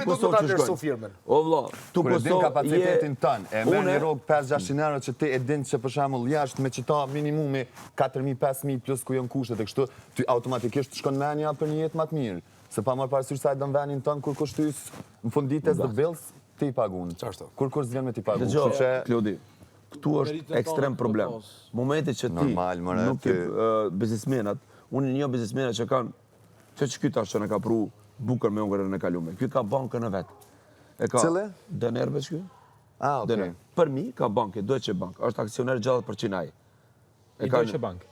do të ta ndërsu firmën? O vlla, tu Kur e din Kosovë kapacitetin tënë, e merr një rrogë 5-600 euro që ti e din që për shembull jashtë me qita minimumi 4.000-5.000 plus ku janë kushtet e kështu, ty automatikisht shkon menja për një jetë më të mirë. Se pa marrë parasysh sa e don vendin tënd kur kushtys në fundites the bills ti i pagun. Kur s'vjen me ti pagun. Kështu që Klodi, këtu është ekstrem problem. Momenti që ti nuk ke biznesmenat, unë një biznesmena që kanë që ky tash që na ka pru bukën me Ungarën e kalume. Ky ka bankën e vet. E ka Cile? Denerbes ky. Ah, okay. Për mi ka bankë, Deutsche Bank, është aksioner 60% ai. I Deutsche Bank.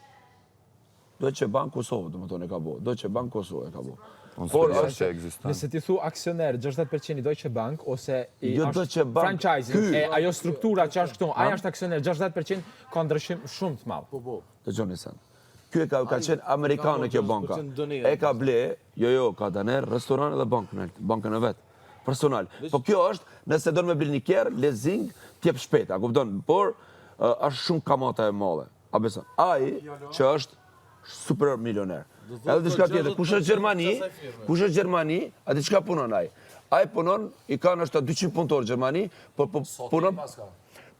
Deutsche Bank Kosovë, domethënë e ka bë. Deutsche Bank Kosovë e ka bë. Por është ekziston. Nëse ti thu aksioner 60% i Deutsche Bank ose i Deutsche Bank, franchising, ajo struktura që është këtu, ai është aksioner 60% ka ndryshim shumë të madh. Dëgjoni sen. Ky ka qenë amerikane kjo banka. E ka ble, ka Daner, restoran edhe bankën e vet. Personal. Po kjo është, nëse do me bli një kjerë, leasing, t'jep shpejt, a kupton? Por është shumë kamata e madhe. A beson. Ai që është super milioner. Edhe diçka tjetër, kush është Gjermani, a diçka punon ai. Ai punon, i kanë është 200 punëtor Gjermani, por punon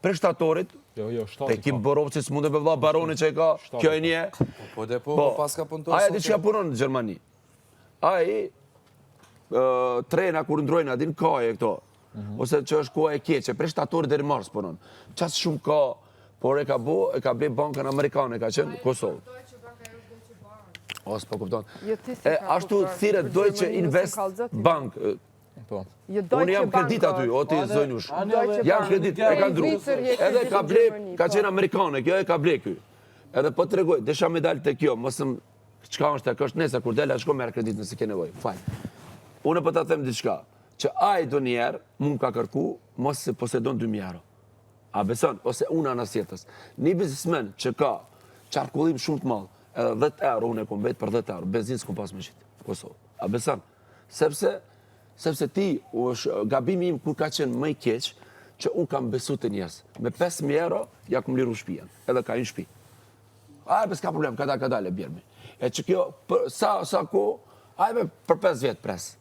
prestatorit. Te Kim Borovci s'mund të vëlla baroni që e ka, kjo e nje. Po paska punëtor. Ai diçka punon në Gjermani. Ai trena kur ndrojnë adin kaje këto. Ose që është koha e keqe, prestatorit deri mars punon. Ças shumë ka, por e ka ble bankën amerikane, ka qenë Kosovë. Os po kupton. Ashtu thirret Deutsche Invest Bank. Unë jam kredit aty, o ti Zojnush. Jam kredit, e ka ndru. Edhe ka ble, ka qenë amerikane, kjo e ka ble ky. Edhe po tregoj, desha me dal te kjo, mosëm çka është tek është nesër kur del shko merr kredit nëse ke nevojë. Fal. Unë po ta them diçka, që ai donjer mund ka kërku mos se posedon 2000 euro. A beson ose unë anasjetës. Një biznesmen që ka qarkullim shumë të madh, edhe 10 euro unë e kom vetë për 10 euro, benzinë s'kom pas me qitë, Kosovë. A besan? Sepse ti, gabimi im kur ka qenë më i keq, që unë kam besu të njerës. Me 5.000 euro, ja kom liru shpijen, edhe ka një shpi. A e s'ka problem, ka dale bjermi. E që kjo, sa ko, a e për 5 vjetë pres.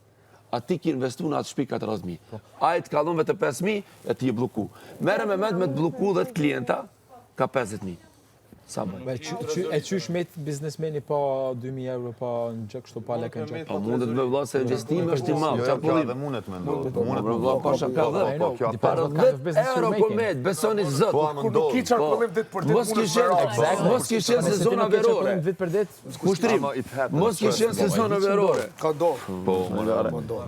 A ti ki investu në atë shpi 40.000. A e të kalon vetë 5.000, e ti i bloku. Mere me të bloku dhe të klienta, ka 50.000. E qysh me të biznesmeni pa 2.000 euro pa në gjë kështu pa lekë në gjë? Pa mundet me vla se investimi është i madh. Jo, ka dhe mundet me ndohë. Mundet me vla pasha ka dhe. Për 10 euro komet, besoni zot. Kur nuk ki qarkullim dit për dit, mos kishen sezona verore. Kushtrim, mos kishen sezona verore. Ka do. Po,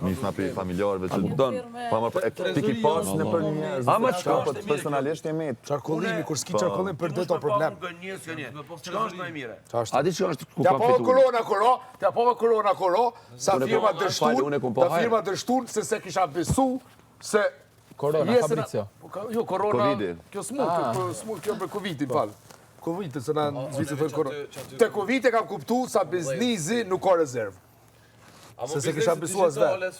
nisma për familjarëve të kupton. Pa më ti ki pas në për një. Ama çka personalisht jemi qarkullimi kur s'ki qarkullim për dit o problem. Çka është më e mire? A di çka është ku ka kam fituar? T'ja pova korona, sa firma dërshtun, se kisha besu, se... Korona, Fabricio. Jo, korona, kjo smut, kjo për Covidin, fal. Covidin, se na në zvicë të korona. Te Covid e kam kuptu sa biznizi nuk ka rezervë. Se kisha besu as vetë.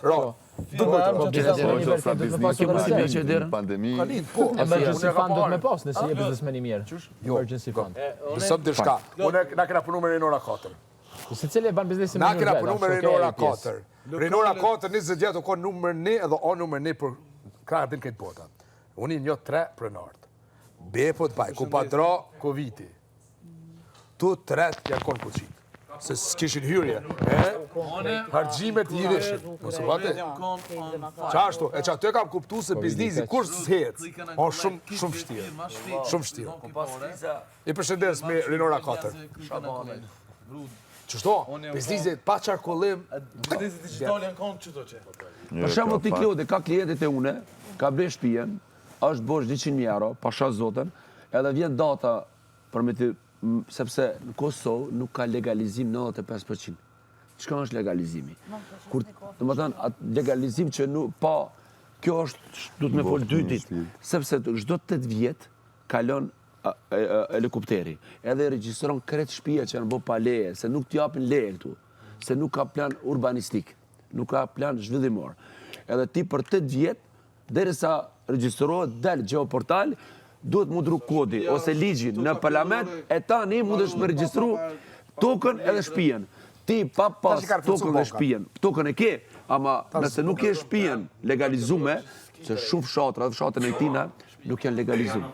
Pandemi. Emergency fund do të me pas, nëse je biznesmen i mirë. Emergency fund. Besëm të shka. Unë na kena punu me Renora 4. Si cili e ban biznesin na kena punu me Renora 4. Renora 4, 20 vjetë u konë numër 1 edhe o numër 1 për kraja din këtë bota. Unë i një 3 prenartë. Bepo të baj, ku pa dra Covidi. Tu 3 janë konë kuqit. Se s'kishin hyrje. Hargjimet i rishin. Mos u bate. Qashtu, e që aty e kam kuptu se biznisi kur s'hec, o shumë vështirë. Shumë vështirë. I përshëndes me Renora 4. Qështo? Biznisi pa qarkullim. Biznisi digital janë konë qëto që. Për shembull ti Klodi, ka klientit e une, ka ble shtëpinë, është borxh 200.000 euro, pasha zotën, edhe vjen data për me të sepse në Kosovë nuk ka legalizim 95%. Çka është legalizimi? Kur, domethënë, atë legalizim që nuk pa kjo është duhet me fol 2 ditë, sepse çdo 8 vjet kalon helikopteri. Edhe regjistron krejt shtëpia që janë bë pa leje, se nuk t'japin leje këtu, se nuk ka plan urbanistik, nuk ka plan zhvillimor. Edhe ti për 8 vjet, derisa regjistrohet del geoportal, duhet mu dru kodi ose ligjin në parlament, e tani mundesh me regjistru tokën edhe shtëpinë. Ti pa pas Tash i ka përcu tokën dhe boka. shtëpinë. Tokën e ke, ama nëse nuk ke shtëpinë legalizume, se shumë fshatra, fshatën e tina, nuk janë legalizume.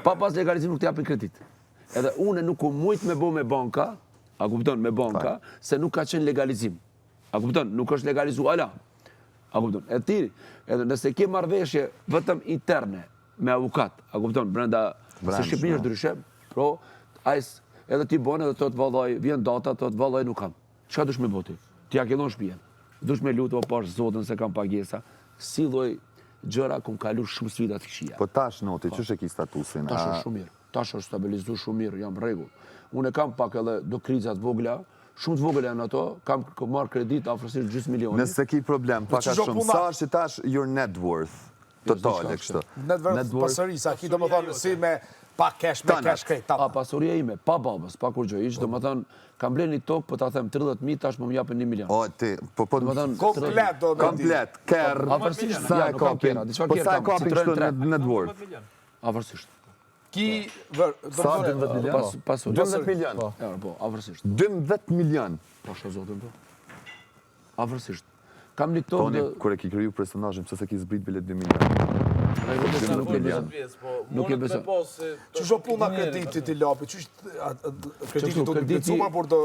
Pa pas legalizim nuk të japin kredit. Edhe une nuk u mujt me bo me banka, a kupton, me banka, se nuk ka qenë legalizim. A kupton, nuk është legalizu ala. A kupton, e ti, edhe nëse ke marrëveshje vetëm interne me avukat, a kupton, brenda se Shqipëni është ndryshe, pro, edhe ti bon edhe të valloj, vjen data, të valloj nuk kam. Çka dush me boti? Ti ja ke dhon shtëpinë. Dush me lutë o pash Zotën se kam pagesa. Si lloj gjëra kum kalu shumë sfida të këqija. Po tash noti, ç'është e ki statusin? Tash është shumë mirë. Tash është stabilizu shumë mirë, jam rregull. Unë kam pak edhe do kriza të vogla, shumë të vogla janë ato, kam marr kredit afërsisht gjysmë milioni. Nëse ki problem, pak a shumë, sa është tash your net worth totale kështu? Net worth pasëri, sa ki do më thonë si me pa cash, me cash krejt. A pasuria ime, pa babës, pa kur gjë ish, do më thonë, kam blenë një tokë, po ta them 30.000, tash më japën 1 milion. O, ti, po... Komplet do me di. Komplet, kerr, Afërsisht, sa ja, e nuk kam kapin? kera, diçka Po kera sa e kam, kapin Citroen kështu 3. net worth? Afërsisht. Ki, Sa 12 milion? Pasuria. 12 milion? Ja, po, afërsisht. 12 milion? Po, shë zotën, po. Afërsisht. Kam një Toni, tokë kur e ki kriju personazhin, pse se ki zbrit bilet 2 milion? nuk e besoj. Nuk e besoj. që shë puna kreditit i lapi, që kreditit do të plëcuma, por do...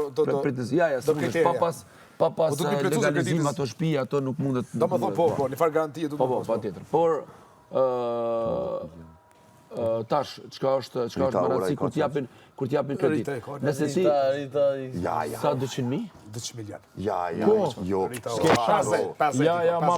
Ja, do kriterja. Pa pas Po, do t'i plëcu se legalizim kreditis- ato shtëpi, ato nuk mundet... Do më thonë, po, një farë garantie do të Po, pa tjetër. Por, tash, çka është më rëndësi kur t'japin kredit. Nëse ti... Ja, Sa 200.000? 200 milion. ja, jo. Ja, ma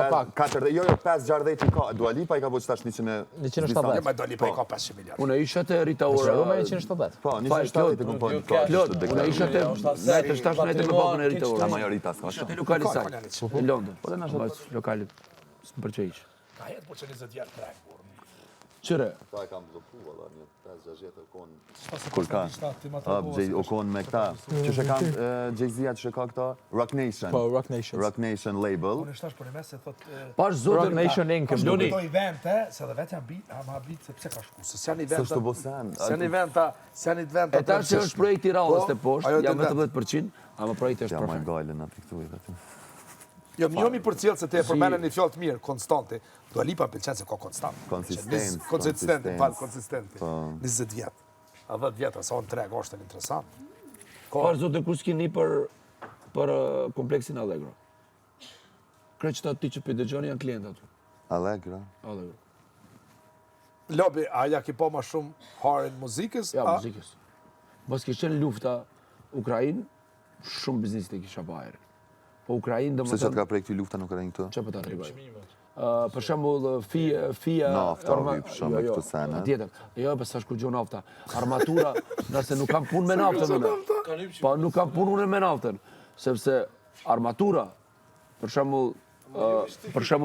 pak. Jo, 5-60 i ka. Dua Lipa i ka bëjt tash 170. Ja, ma do li pa i ka 500 milion. Unë isha të Rita Shëru Ora... me 170. Po, 170 i kom po. Klod, unë isha të... Najtë shtash najtë me babën e Rita Ora. La majorita s'ka Isha shumë. të lokali saj, Ka, në London. Po dhe nashtë lokali, s'më përqejish. Ka jetë po që 20 vjetë trek. Qëre, Ta e kam bloku, valla, një 5-60 o konë... Kur ka? O konë me këta. Që shë kam, Jay-Z-a që shë ka këta? Rock Nation. Po, Rock Nation. Rock Nation label. Unë shtash për një mes se thot... pash Rock zotën... Nation Inc. është Loni. Do evente, se dhe vetë janë bit, se pse ka shku, se s'janë Së eventa... shtë bosen. S'janë eventa... E tash që është projekti Rallës të Po, poshtë, ajo jam të 10%, ama projekti është Ja, ma perfekt. gajle në piktu i vetëm. Jo, më mi për cilë se te e përmene një fjallë të mirë, konstante. Dua Lipa pëlqen se ka konstant. Konsistent, Konsistente, konsistent. falë, konsistente. 20 vjetë. A 10 vjetë, sa onë treg, është interesant. Pash zotë kur s'kini për kompleksin Allegro. Kre që ta ti që për dëgjoni janë klientë aty. Allegra. Allegro. Lobi, a ja ki po ma shumë harin muzikës? Ja, muzikës. Mos kishë qenë lufta Ukrainë, shumë biznisit e kisha pa ajrë. Po Ukrainë dhe më Se që të ka prej këty lufta nuk e rejnë këtu? Që për të rregoj? Për shembull, fia... Nafta, për shumë këtu sene. Tjetër. Jo, për sa shkur gjo nafta. Armatura, nëse nuk kam punë me naftën. Po, nuk kam punë me naftën. Sepse armatura, për shembull,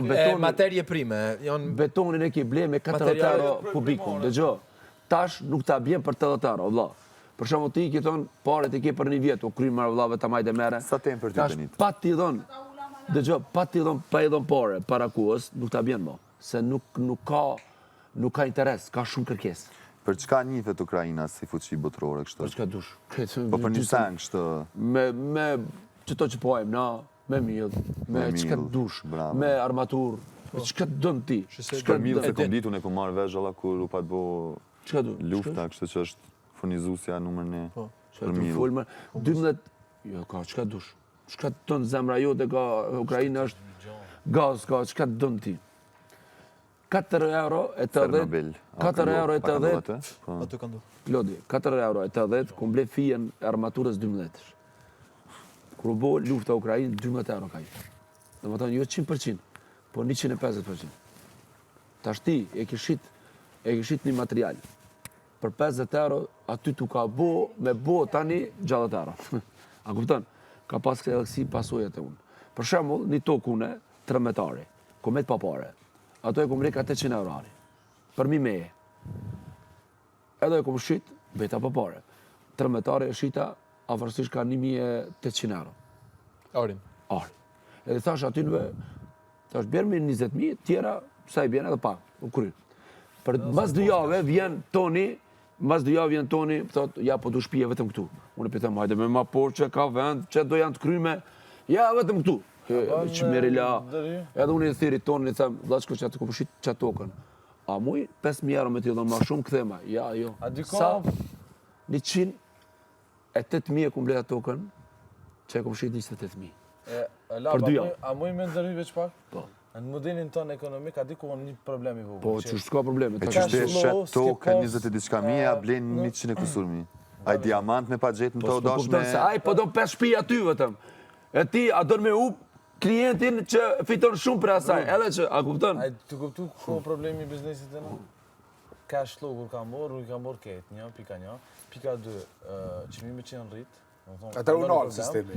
beton... Materje prime, janë... Betonin e ki ble me 40 euro kubikun. Dëgjo, tash nuk ta bjen për 80 euro, vlla. Për shembull ti ki thon, paret i ke për një vjet, o krymë marrë vllave ta majde mere. Sa tem për ty, Benit? Tash pa ti dhon. Dëgjo, pa ti dhon, pa i dhon pare para kuës, nuk ta bjen më. Se nuk ka interes, ka shumë kërkesë. Për çka njihet Ukraina si fuqi botërore kështu? Për çka dush? Po për një sen kështu. Me çto që pojmë na, me mill, me çka mill, dush, bravo. me armaturë, çka dën ti? Për mill se kom ditu ne kom marrë vesh alla kur u pat bo Çka do? lufta, kështu që është furnizusja numër 1. Çka do folme? 12 jo ka çka dush. Çka ton zemra jote ka Ukraina është gaz ka çka dën ti? 4 euro e 80. Chernobyl. 4 euro e 80. Aty ka ndu. Lodi, 4 euro e 80, ku ble fijen e armaturës 12. Kur u bo lufta Ukrainë, 12 euro ka i. Dhe më thonë, jo 100%, po 150%. Tash ti e kishit një material. Për 50 euro, aty tu ka me bo tani 60 euro. A kupton? Ka pas edhe si pasojat e unë. Për shembull, një tokune, 3 metari, ku met pa pare. Ato e kom reka 800 euro ari. Për mi meje. Edhe e kom shit, beta pa pare. 3 metare e shita, afërsisht ka 1800 euro. Arin. Ari. Edhe thash atynve, thash bjerë me 20.000, tjera, sa i bjen edhe pa, u kry. Për mas 2 jave vjen Toni mas 2 javë vjen Toni, thot, ja, po du shtëpia vetëm këtu. Unë i them, hajde me ma Porsche, ka vend, që do janë të kryme, ja, vetëm këtu. Që Merila, edhe unë i thiri Tonin, i them, vlaçko që atë ku përshit që tokën. A muj, 5.000 euro me t'i dhënë ma shumë, këthema, ja, jo. A dy Sa? 108.000 e ku mbledha tokën, që e ku përshit 28.000. Për 2 javë. A muj me ndërhy veç pak? Po. Në modelin tonë ekonomik, a di ku një problem i vogël. Po, që s'ka probleme. E që shte shet tokë 20 e diçka mi, a blen 100 e kusur mi. A i diamant me pa gjetë në to dash me... Aj, po do 5 shtëpi aty vetëm. E ti, a do me up klientin që fiton shumë për asaj, edhe që, a kupton? A të kuptu ku problemi i biznesit e në? Cash flow kur ka morë, i ka morë ketë, një, pika 1. Pika 2, qëmimi që në rritë. E të runarë sistemi.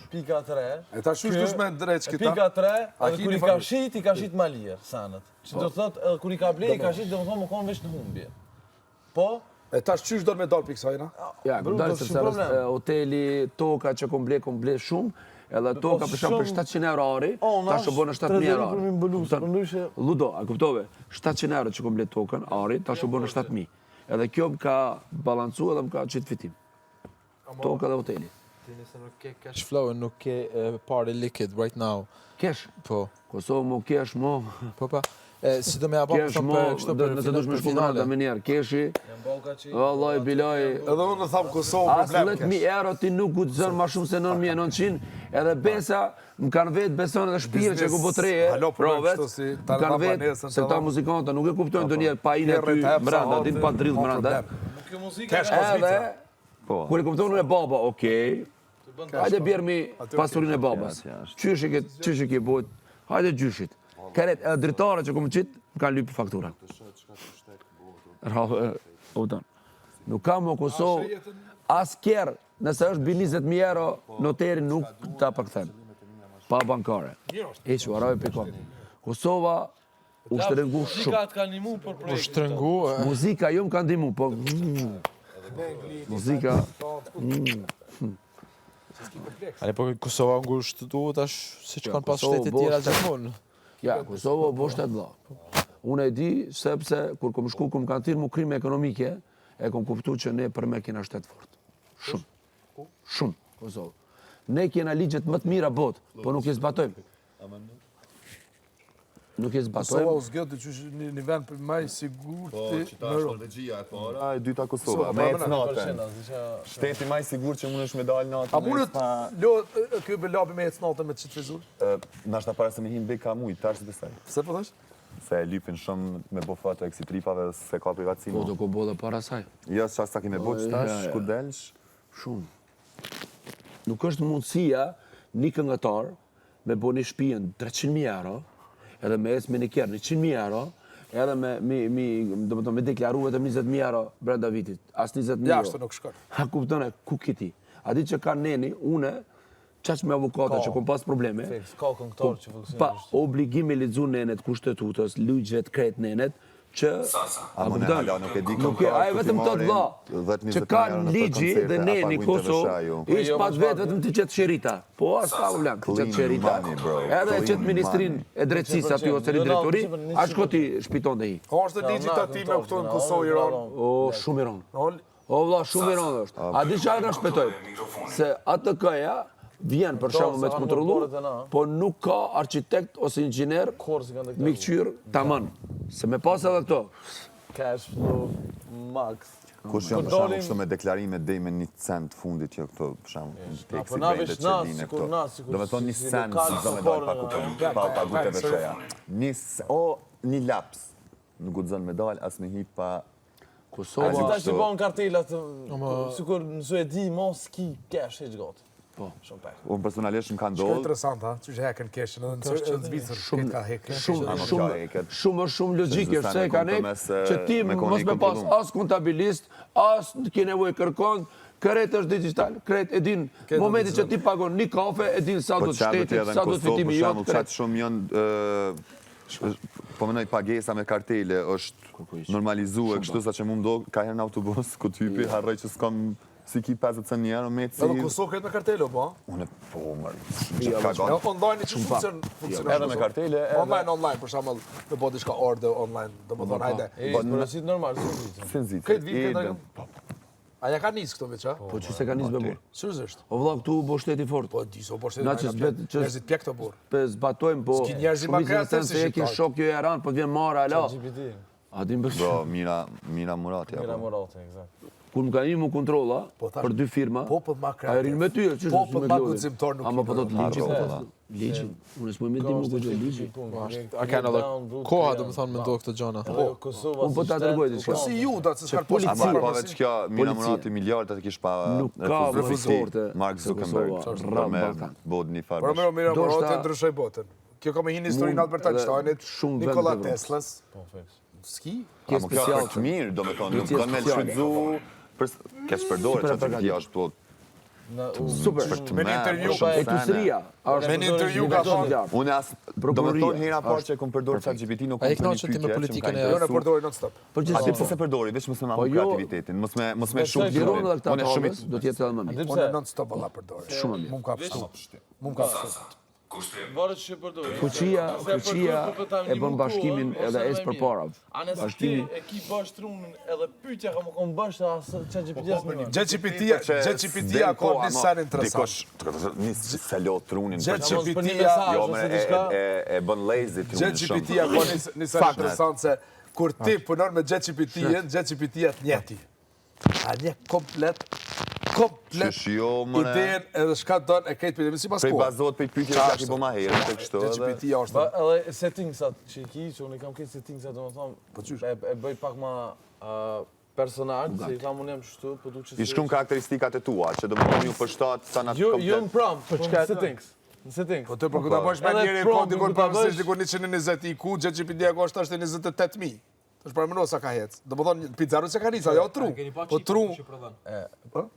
Pika 3. E ta shush dush me ndreq këta. Pika 3, edhe kur i ka shit ma lirë, sanët. Që do të thotë, edhe kur i ka blej, i ka shit, dhe më thonë më konë veç në humbje. Po? E ta qysh do me dalë piksajna? Ja, dalë se hoteli, toka që kom ble shumë, edhe toka për shumë për 700 euro ari, ta shë bënë 7.000 euro ari. Ludo, a kuptove, 700 euro që kom ble tokën ari, ta shë bënë 7.000. Edhe kjo më ka balancu edhe më ka qitë fitim. Toka dhe hoteli. Nëse nuk ke cash flow, nuk ke pare liquid right now. Kesh? Po. Kosovë mo kesh mo. Po pa. Si do me aba Kesh mo, nëse dush me shkullon dhe me njerë, keshi. Vallaj, bilaj. Edhe unë në thamë Kosovë As problem 10.000 euro ti nuk ku të zënë ma shumë se 9.900, edhe besa më kanë vetë beson edhe shpirë që ku po treje, provet, më kanë vetë se ta muzikanta nuk e kuptojnë do një pa ine ty mranda, din pa drill mranda. Edhe, kur e kuptojnë e baba, okej, hajde bjerë mi pasurin e babas, qysh e ke bojt, hajde gjyshit. Keret, edhe dritare që kom qitë, më kanë lypë fakturan. Nuk kam o Kosovë, as kjerë, nëse është bi 20.000 euro, noteri nuk ta përkthen. Pa bankare. Eqë, araj pikon. Kosova u shtrëngu shumë. U shtrëngu. Muzika jo më kanë dimu, po... Muzika... Ale po Kosova ngu shtëtu tash si që kanë pas shtetit tjera gjithmonë. Ja, Kosova bo shtetë dha. Unë e di sepse kur kom shku kom kanë tirë mu krime ekonomike, e kom kuptu që ne për me kena shtetë fort. Shumë. Shumë, Kosovë. Ne kena ligjet më të mira botë, po nuk i zbatojmë. Nuk i zbatojmë. Kosova u zgjëtë që është një vend për maj sigur të Qita është Norvegjia e para, e dyta Kosova. Me ecë natën. Shteti maj sigur që mund është me dalë natën. A mundet kjo bëllabi me ecë natën me të qitë frizur? Nashta para se me hinë beka mujtë, tash dhe saj. Pse po thash? Se e lypin shumë me bo foto e kësi tripave, se ka privatësi. Po, do ko bo dhe para saj. Jo, që sa ki me bo që tash, ku delsh? Shumë. Nuk është mundësia një këngëtar me bo një shpijen 300.000 euro, edhe me esë me një kjerë 100.000 euro, edhe me deklaru vetëm 20.000 euro brenda vitit. As 20.000 euro. Jashtë nuk shkon. Ha kuptone, ku kiti? A di që ka neni, une, qaq me avokata që kom pas probleme, Ka këngëtar që funksionë. pa obligime lizu nenet kushtetutës, ligjët kret nenet, që... A më ne hala, nuk e di këngëtar Ai vetëm të dha, që ka ligji dhe ne në Kosovë, ishtë pat vetëm të qëtë qerita. Po, as ka problem, të qëtë qerita. Edhe qëtë ministrin e drejtësisë aty ose drejtori, a shko ti shpiton dhe hi. O, është të ligjit ati me këto në Kosovë, Iran? O, shumë Iran. O, vla, shumë Iran është. A di që në shpetojmë? Se atë këja vjen për shumë me të kontrolu, po nuk ka architekt ose inxhinier mikqyr tamam. Se me pas edhe këto. Cash flow max. Kush janë për shumë kështu me deklarime dhe me 1 cent fundit jo këto për shumë në teksi brejde që dine këto. Do me thonë 1 cent si do me dojnë pa kupon, pa gute vësheja. 1 laps nuk gudzon me dal as me hip pa... A që ta që bënë kartelat, sikur në Suedi, mos ki cash e gjgotë. Po. Shumë pak. Unë personalisht më ka Shko ndodhë. interesant, ha? Që që heken keshin, edhe në Zvicër, këtë ka heken. Shumë logjike, se ka nek, që ti mos me pas as kontabilist, as ke nevoj kërkon, kret është digital, kret edin, momenti që ti pagon një kafe, edin sa do të shtetit, sa do të fitimi jotë, kret. Qatë shumë janë, po mënoj pagesa me kartele, është normalizue, kështu sa që mu mdo, ka herë në autobus, ku typi, harrej që s'kam si ki 50 cent një euro me Edhe Kosovë kretë me kartelo, po? Unë po, mërë, Ja, online që funksionon? Edhe me kartele, Online, për shembull, me bo diçka order online, domethënë hajde. Porosit normal, si Sinzit. Këtë vit këtë A ja ka nis këto veç, a? Po që se ka nisë be burë. Seriozisht. O vëlla, këtu bo shteti fort. Po di so po shtetin. Na që s'bet që njerëzit pjek të burr. Zbatojmë, po S'ki njerëzi ma shumicën e kreativ thënë si se ekin shqiptarët. shok jo e ranë, po t'vjen mara, ala. GPT. A di mbës. Bro, Mira Murati, Mira apo. Morate, exact. Kur më ka një mu kontrolla thash, për 2 firma, popët ma a kreativ. rinë me ty, që Popët ma guximtar nuk Ama po do të ligjin, Harro, ligjin. Unë s'mu me di mu këtë ligjin. A kanë edhe koha dhe më thonë me ndohë këtë gjana. Kosova. Unë po ta dërgoj diçka. Si ju da se s'ka policia- Ama policë. po veç kjo, Mira Murati miliardat e kish pa Nuk ka më forte Mark se Zuckerberg. Kosova, Për rrallë me Ballkan. bod një farë. Por Mira Do Murati shta- ndryshoi botën. Kjo ka me hinë historinë Mund Albert edhe Einsteinit, shumë vend Nikola të Evropës. Teslas. Po, feks. Ski? Kjo Amo kjo special. për të mirë, do me thonë, nuk Policia kanë me speciale. shfrytzu, kesh përdore, që të kjo është plot. Super. Për të Me një merë, intervju, për shumë E tuseria. Me një intervju ka thonë. Unë as, do me thonë hera parë që e kom përdorë ChatGPT, nuk A kom i knaqet ti me politikën e- Jo në përdori non stop. Për A di gjithë pse se përdori, veç mos me Po mamu jo- kreativitetin, mos me shumë Liron edhe këta Unë e shumë tavës, do t'jetë edhe më mirë. Unë non stop valla përdori. Shumë mirë. Mum ka pështu. Mum ka pështu. Varet që përdori. Fuqia e bën bashkimin edhe es përpara. Anes ti Bashkimi e ki bash trunën edhe pyetja ka më kon bash as ChatGPT-s më. ChatGPT-ja ka një sen interesant. Dikosh, nisë se lo trunin. ChatGPT-ja Jo, e bën lazy trunin shumë. ChatGPT-ja ka një sen interesant se kur ti punon me ChatGPT-jen, ChatGPT-ja të njeti. A një komplet Qysh jo, mëre. idejen edhe shka don e kejtë për si pas Prej kohë. bazohet për pyetje që ki bo ma herë, të kështu edhe. ChatGPT-ja është. Edhe settingsat që i ki, që unë i kam këtë settingsat, do më thonë, e bëj pak ma personal, se i kam unë jam shtu, po du që I shkrum karakteristikat e tua, që do më thonë ju përshtat sa na Jo në komplet. prompt, po në settings. Në settings. Po të për këta bësh me Edhe njeri e prompt, kodikon kur ta përmësisht bësh- dikon 120 IQ, ChatGPT-ja ka është 28.000. Të është përmëno sa ka hecë. Do më thonë, pizzaru që ka njësa, jo tru. Po tru.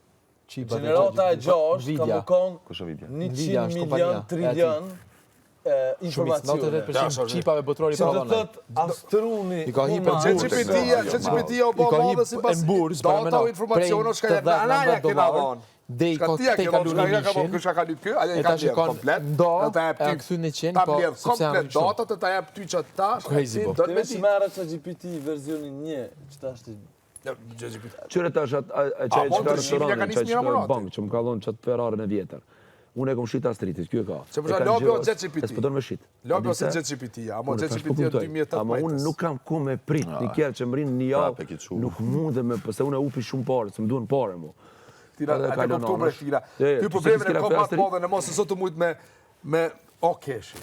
Generata e 6 ka më konë Kush o vidja? 100 milion trilion informacione. 99% qipave botërori Që pa të dhënë. thët astruni I ka hiper human. ChatGPT-ja u I bo ka madhe hip si pas në burë, data o informacione, shka jetë në anaja kena dhonë. Dhe i Shka ka tia te ke kalu dhonë, një shka ka bo mishin, kësha ka lyp kë, aja e i ta ka bledh shikon komplet. ndo, ta e jep a ty- këthy në qenë, Ta po bledh sepse janë komplet shumë. datat e ta jep ty që ta. Crazy, po. Do Të me veç di. mera ChatGPT versionin 1, që ta është Qyre tash që e po, qka ndryshimin restoranin, ja ka nisë që mira Murati. bankë, që më ka dhonë qatë Ferrarën e vjetër. Unë e kom shita streetit, kjo e ka. Se përsa lobi o ChatGPT. E s'pëton me shit. Lobi A di ose pse? ChatGPT-ja, amo Unë tash po ChatGPT-ja kuptoj. 2018. Ama unë nuk kam ku me prit, një kjerë që më rinë një Prape ki javë, çu. nuk mundem me, pëse unë e upi shumë pare, se më duhen pare mu. Tina, Edhe a kalon të kuptu bre anash. tina. Je, Ty ty problemin se e kena kom festri? matë madhe në mos e sot të mujtë me o keshi.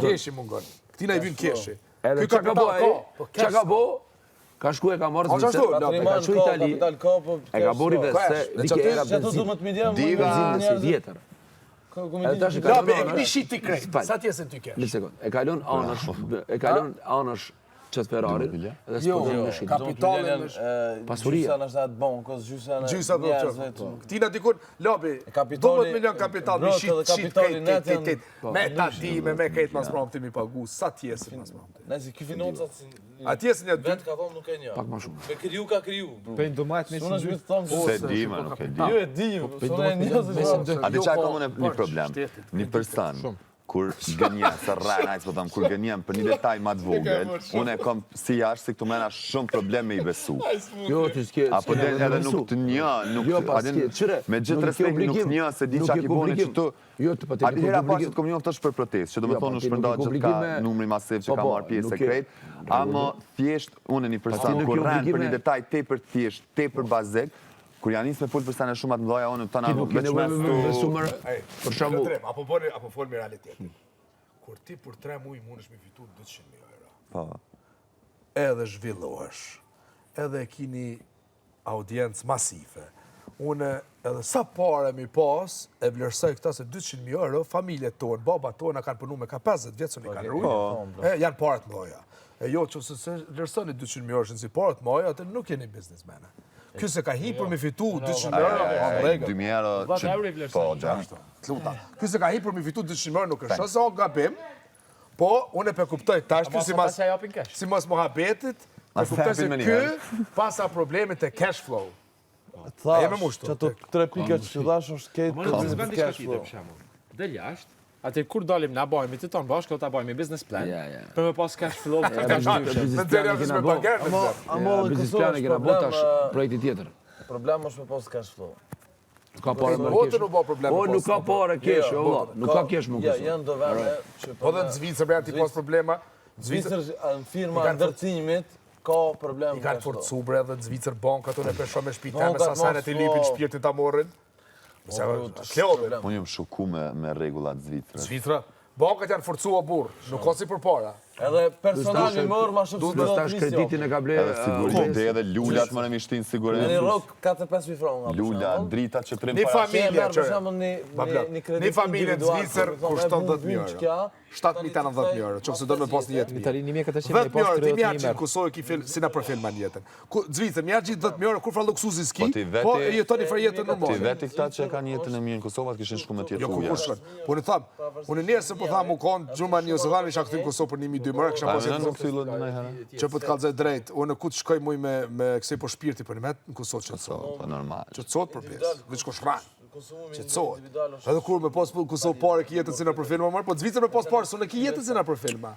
Keshi mungon. Tina i vyn keshi. Edhe Ky që ka bo kapital ai, po që ka bo, ka shku e ka marrë A, qashtu? Zvicër, Lope, e ka shku Itali, kapital ka, po... e ka bori dhe se Dhe dike që era Që ato benzin. 12 milion, Diva, Benzin si vjetër. Edhe tash e ka Lobe, e lënë këni anash. shit ti krejt. Fal. Sa t'jesën ty kesh? Një sekund. E kalon anash qëtë Ferrarin, edhe Jo, s'po me shit. kapitalin Pasuria. Gjysa në shtatë bankës, gjysa në Gjysa do njerëzve të të... Tina dikun, lobi, kapitali- 12 milion kapital, mi brot, shit, edhe kapitali net janë- kejt. Me ta di, me kejt mas pram ti mi pagu, sa t'jesën mas pram ti? Nëse ky financat si... A t'jesën një dy? Vend ka thonë nuk e një. Pak ma shumë. Me kriju ka kriju. Për ndomajt me Unë është vetë thonë Se di, ma nuk e di. Jo e di, sonë e një se A di qa ka unë një problem? Një person, kur gënjen, se rrejnë, po thëmë, kur gënjen për një detaj ma të vogël, unë e kom si jashtë, si këtu mena shumë problem me i besu. Jo, ti s'ke... Apo del edhe nuk të një, nuk Jo, pas adin- s'ke, qire, me gjithë nuk ke respekti nuk obligim. një, se di Nuk qa ke ki bone që obligim. tu... Jo, të pa ti A di nuk hera ke pa që obligim. të kom njoftë është për protest, që do me Jo, thonë pa u ti nuk shpërnda ke gjithë ka obligime. numri masiv që Po, ka po, marrë pjesë nuk e ke- krejt, ama thjesht unë një person nuk kur ke rrenë për obligime. një detaj tepër thjesht, tepër bazik, kur janë nisë me full për sene shumë atë mdoja, unë të na Ti nuk ke veç nevojë me me stu... sumër, për shembull, Apo fol me realitetin. Kur ti për 3 muaj mundesh me fitu 200.000 euro. Po, Edhe zhvillohesh, edhe e kini audiencë masive. Une edhe sa pare mi pas, e vlerësoj këta se 200.000 euro, familjet tonë, babat tonë, kanë punu me ka 50 vjetë, së një kanë rrujë, janë parët mdoja. E jo që se vlerësoni 200.000 euro që si parët mdoja, atë nuk jeni biznismene. Ky se ka hipër me fitu 200.000 euro, në regë. 2.000 euro që... Po, gjashtë. Luta. Ky se ka hipër me fitu 200.000 euro nuk është se o gabim, po unë e pe kuptoj tash ky si mas mohabetit, e kuptoj se ky pasa problemit e cash flow. Jemi mushtu. Që ato 3 pika që dash është ketë Më në zëvend diçka tjetër për shembull. Del jashtë, atë kur dalim na bëjmë të tonë bashkë, ta bëjmë business plan. Për me pas cash flow. Me deri me bagër. Biznes plani kena bërë tash projekti tjetër. Problem është me pas cash flow. Ka parë më Botë kesh. nuk ka problem. Po nuk ka parë kesh, valla. Nuk ka kesh më Ja, këso. janë do vende që Po dhe në Zvicër bëja ti pas problema. Zvicër në firma ndërcimit ka problem. I kanë forcu bre dhe në Zvicër bankat unë e pesho me shpiteme Bankat sa sanet i lipin shpirtin ta morrin. Klodhe. Unë jam shoku me rregullat Zvicrës. Zvicra, bankat janë forcu o burr, nuk ka si përpara. Edhe personali mërë ma shumë Do të stash kreditin e ka ble. Edhe sigurisht edhe lulat më në mishtin Në një sigurisht. rok 4-5.000 franca. Lula, drita që trim Një para. familje, Për shembull një kredit. një familje në Zvicër kushton 10.000 euro. 7.080 euro, që se do me pas një jetë mirë. Itali 1400 10.000 euro, ti mja 30.000 që në Kosovë ki film, si na për film anë jetën. Zvicër, mja gjithë 10.000 euro, kur fra luksuzi s'ki, Po ti veti- po e jetoni fra jetën Ti normale. veti këta që kanë jetën e mirë në Kosovë kishin shku me tjetër Jo, ku uja. shkon. Po në tham, unë njerë se po tham u konë Gjumani ose dhanë isha këtu në Kosovë për 1.200 euro, kisha Pa pas në jetë nuk thyllët në herë. që po të kallëzoj drejt. Unë ku të shkoj muj me kësej po shpirti për një met në Kosovë që të sot. Po normal. Që të sot për pjesë, veç ko shkran. Që të sot. Edhe kur me pas Kosovë pare ki jetën si në për filma marë, po të Zvicër me pas pare, su në ki jetën si në për filma.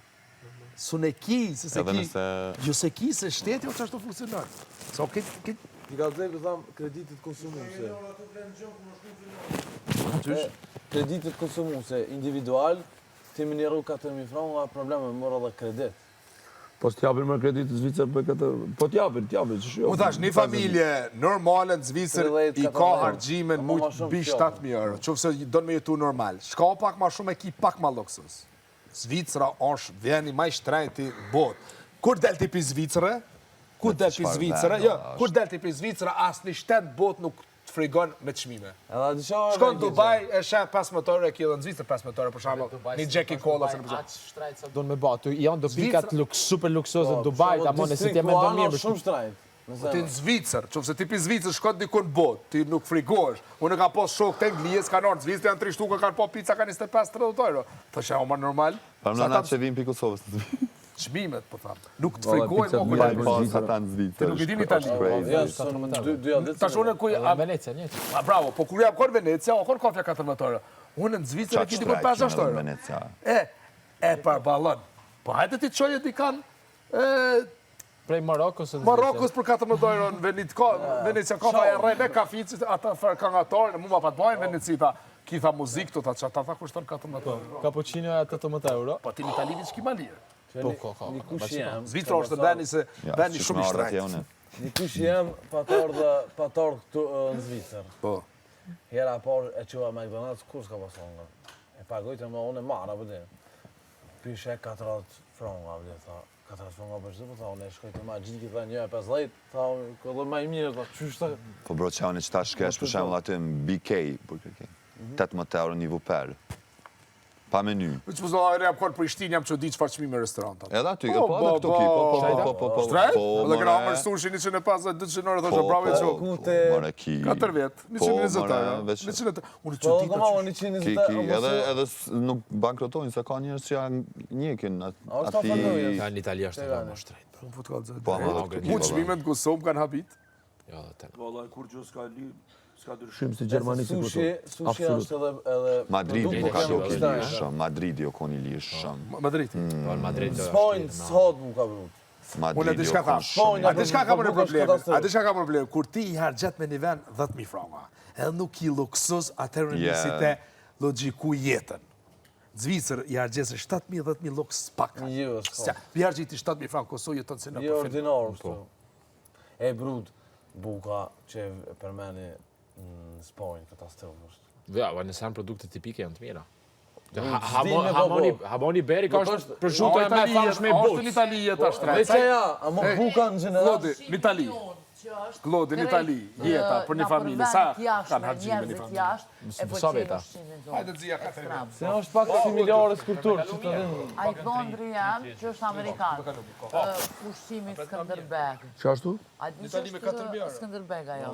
Su në ki, se Edhe ki. nëse- Jo se ki, se shteti o që ashtu funksionar. So, këtë I ka dhejë, tham, kreditit konsumuse. Kreditit konsumuse, individual, ti më një rrugë 4.000 franca, probleme më mërë edhe kredit. Po t'japin më kredit të Zvicër për këtë. Po t'japin, që jo. U thash, një familje normale në Zvicër 30, i ka 14, hargjimen ama ma mujt shumë bi kjo. 7.000 euro, qofë se do në me jetu normal. Shka pak ma shumë e ki pak ma luksus. Zvicra është veni ma i shtrejti botë. Kur del ti pi Zvicre? Kur del ti çfarë Zvicre? vend Jo, është? kur del ti pi Zvicre, asë një shtetë botë nuk të frigon me të çmime. Edhe di çfarë? Shkon në Dubai, e sheh 5 motore, ki edhe në Zvicër 5 motore, për shembull, një Jackie Cola, se në përgjë. Atë shtrajt sa do me ba, tu janë do pikat super luksoze Po, në Dubai, ta mone se t'jem e do mirë. Shumë shtrajt. Ti në Zvicër, qofse ti pi Zvicër shkon diku në botë, ti nuk frigohesh. Unë ka pas shok të Anglijës, kanë ardhur në Zvicër, janë 3 shtuka, kanë pa pica, kanë 25-30 euro. Thosh ja, o normal. Pa më në që vim për Kosovës. Çmimet, po tham. Nuk të Valla, frigojnë pica më Dubai, kur Pa sa ta në Zvicër. Ti nuk e dini Itali. Ja, son 2 javë. Tash unë ku Venecia, një. bravo, po kur jam kon Venecia, o kon kafja 14 euro. Unë në Zvicër e ki diku 5-6 euro. Venecia. E për ballon. Po hajde ti çoje dikan Prej Marokos ose Marokos për 14 euro në Venecia kafa e rrej me kaficit, ata këngëtarë, mu ma pa të bajnë Venecita. Kitha muzikë të ta që ata kushton 14 euro. Cappuccino e 18 euro. Po ti në Itali që ki ma lirë. Po, ka. Një kush jam. Zvicra është veni shumë i shtrejtë. Një kush jam pator këtu në Zvicër. Po. Hera por e qua McDonald's, kur s'ka pason nga? E pagojtë më unë e marra, përdej. Pishe 40 franca, përdej, tha. 40 franca për shtë, po tha, unë e shkoj të ma gjithë këtë një e 50, tha, këllë ma i mirë, tha, qysh ta... Po bro që anë që ta shkesh për shemë aty në BK, Burger King. 18 euro një vuper. Pa menu. Që më zonë jam konë Prishtinë, jam që di që farë qmi me restorantat. Edhe aty, po edhe këtu ki, po. Shtrejt? Po, Dhe këna more. mërë sushi 150-200 euro, thoshe bravo e qo. Kute... More ki. 4 vjetë, 120 euro. 120 euro. Unë që Po, di këma të unë 120 Ki, euro. edhe nuk bankrotojnë, se ka njërës që janë njekin është ati... ta fandoje. Ja, në Itali është edhe më shtrejt. që... Po të kalëzë. Po, ama, Mu të shmime në Kosovë kanë habit. Jo, të Valla, kur gjë s'ka dryshim si Gjermani si këtu. Sushi është edhe... Madridi po ka do ki Produkte lishëm, Madridi o koni lishëm. Madrid. Po, në Madrid është. Spojnë, sot mu ka brut. Unë e Madridi di o shka kon thash. shumë. A di shka ka më në problem? Katastrofë. A di shka ka më në problem? Kur ti i hargjet me një vend 10.000 franca, edhe nuk i luksus, atërë në Yeah. njësite logiku jetën. Zvicër i hargjesë 7.000-10.000 luks pak. Jo, s'ka. I hargjiti 7.000 franca, Kosovë jeton se në Jo përfil. ordinar është. E brut, buka që e përmeni në Spojnë, katastrofë është. Ja, në sen produkte tipike janë të mira. Zdime, Hamoni Beri ka Nuk është është- prosciutto e me famshme i Është në botës. Itali jeta shtrejt. Veç ja, ama buka në general. Klodi, në Itali. Klodi, në Itali, jeta për një familje. Sa kanë hargjime në një familje? Sa veta? Hajde të zia 4 vjetë. Se është pak similarë kulturë, që të dhinë. A i thondri jam që është Amerikan. Pushimi Skënderbeg. Që ashtu? A di që Itali me 4.000 euro. është Skënderbeg ajo?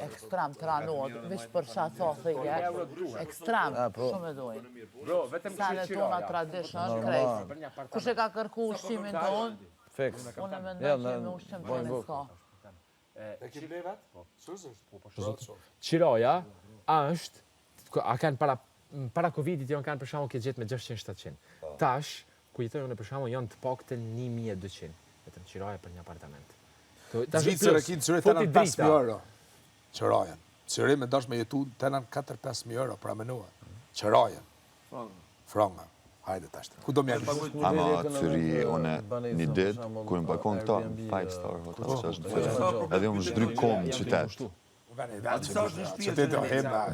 Ekstrem, të ranot, vish për shatë thë jetë. Ekstrem, shumë e dojnë. Sene tona tradition, krejtë. Kush e ka kërku ushqimin tonë, Fix. unë e mendoj që me ushqim tonë s'ka. E ke ble vetë? Po. Sësështë? Qiroja është, a kanë para Covidit janë kanë për shembull këtë gjetë me 600-700. Tash, ku jetoj unë për shembull janë të paktën 1200. Vetëm Qiroja për një apartament. Zvicër e kinë Qiroja të janë 5.000 euro. Qirojen. Qiroja me dash me jetu të janë 4-5.000 euro, pra menua. Qirojen. Franga. Hajde tash. Ku do mjek? Ama Cyri, une një ditë, kur më bakon këta, 5 star hotel, që është dhe, edhe unë shdryk kom në qytet.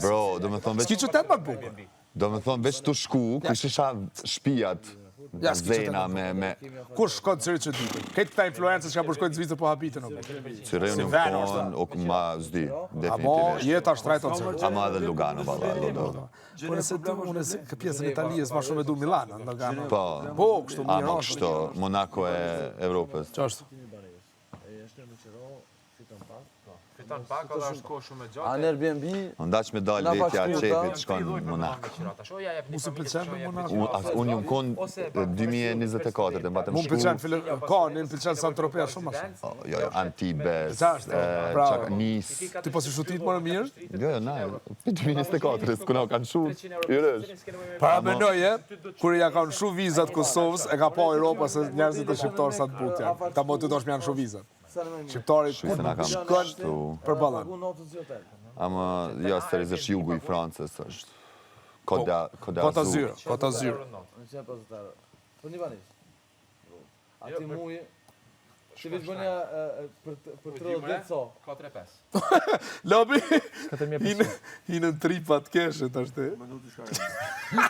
Bro, do me thonë S'ki qytet më të bukur. Do me thonë veç të shku, kush isha shpijat, zena me... Kur shkon Cyri që ditë? Këtë ta influencës që ka përshkojnë Zvicër po habitën. Cyri unë më konë, o ma zdi, Amo, definitivisht. jetë ashtë trajton Cyri. Ama edhe Lugano, bala, do. Por nëse të unë kë pjesën Italijës ma shumë e du Milano, Lugano. Po, Kështu mirë ama është. kështu, Monaco e Evropës. Qashtu. Fiton pak, edhe është kohë shumë e gjatë. A në Airbnb, Ndaq me dalë vetja qepit, shkon në Monaco. Mu se pëlqen me Monaco. Unë jam konë 2024, dhe mbatëm Mu shku. pëlqen më pëlqen Saint-Tropez shumë ma shumë. Jo, Antibes, Bravo. Nice. Ti po si shutit më në mirë? Jo, na, 2024, s'kuna kanë shumë. Jërësh. Para menoje, kur ja kanë shu vizat Kosovës, e ka pa Europa se njerëzit e shqiptarë sa të butë janë. Ta mo të dosh me janë shu vizat. Shqiptarit Shqiptarë na kam shkon shtu. për ballan. Ama, jo, sëriz është jugu i Francës, është. Kota Azur. Kota Azur. në që e pozitarë. Për një banis. Ati muje, që veç bënja për 30 ditë so. 4-5. Lobi, 4.500. hinë në tripat keshet është.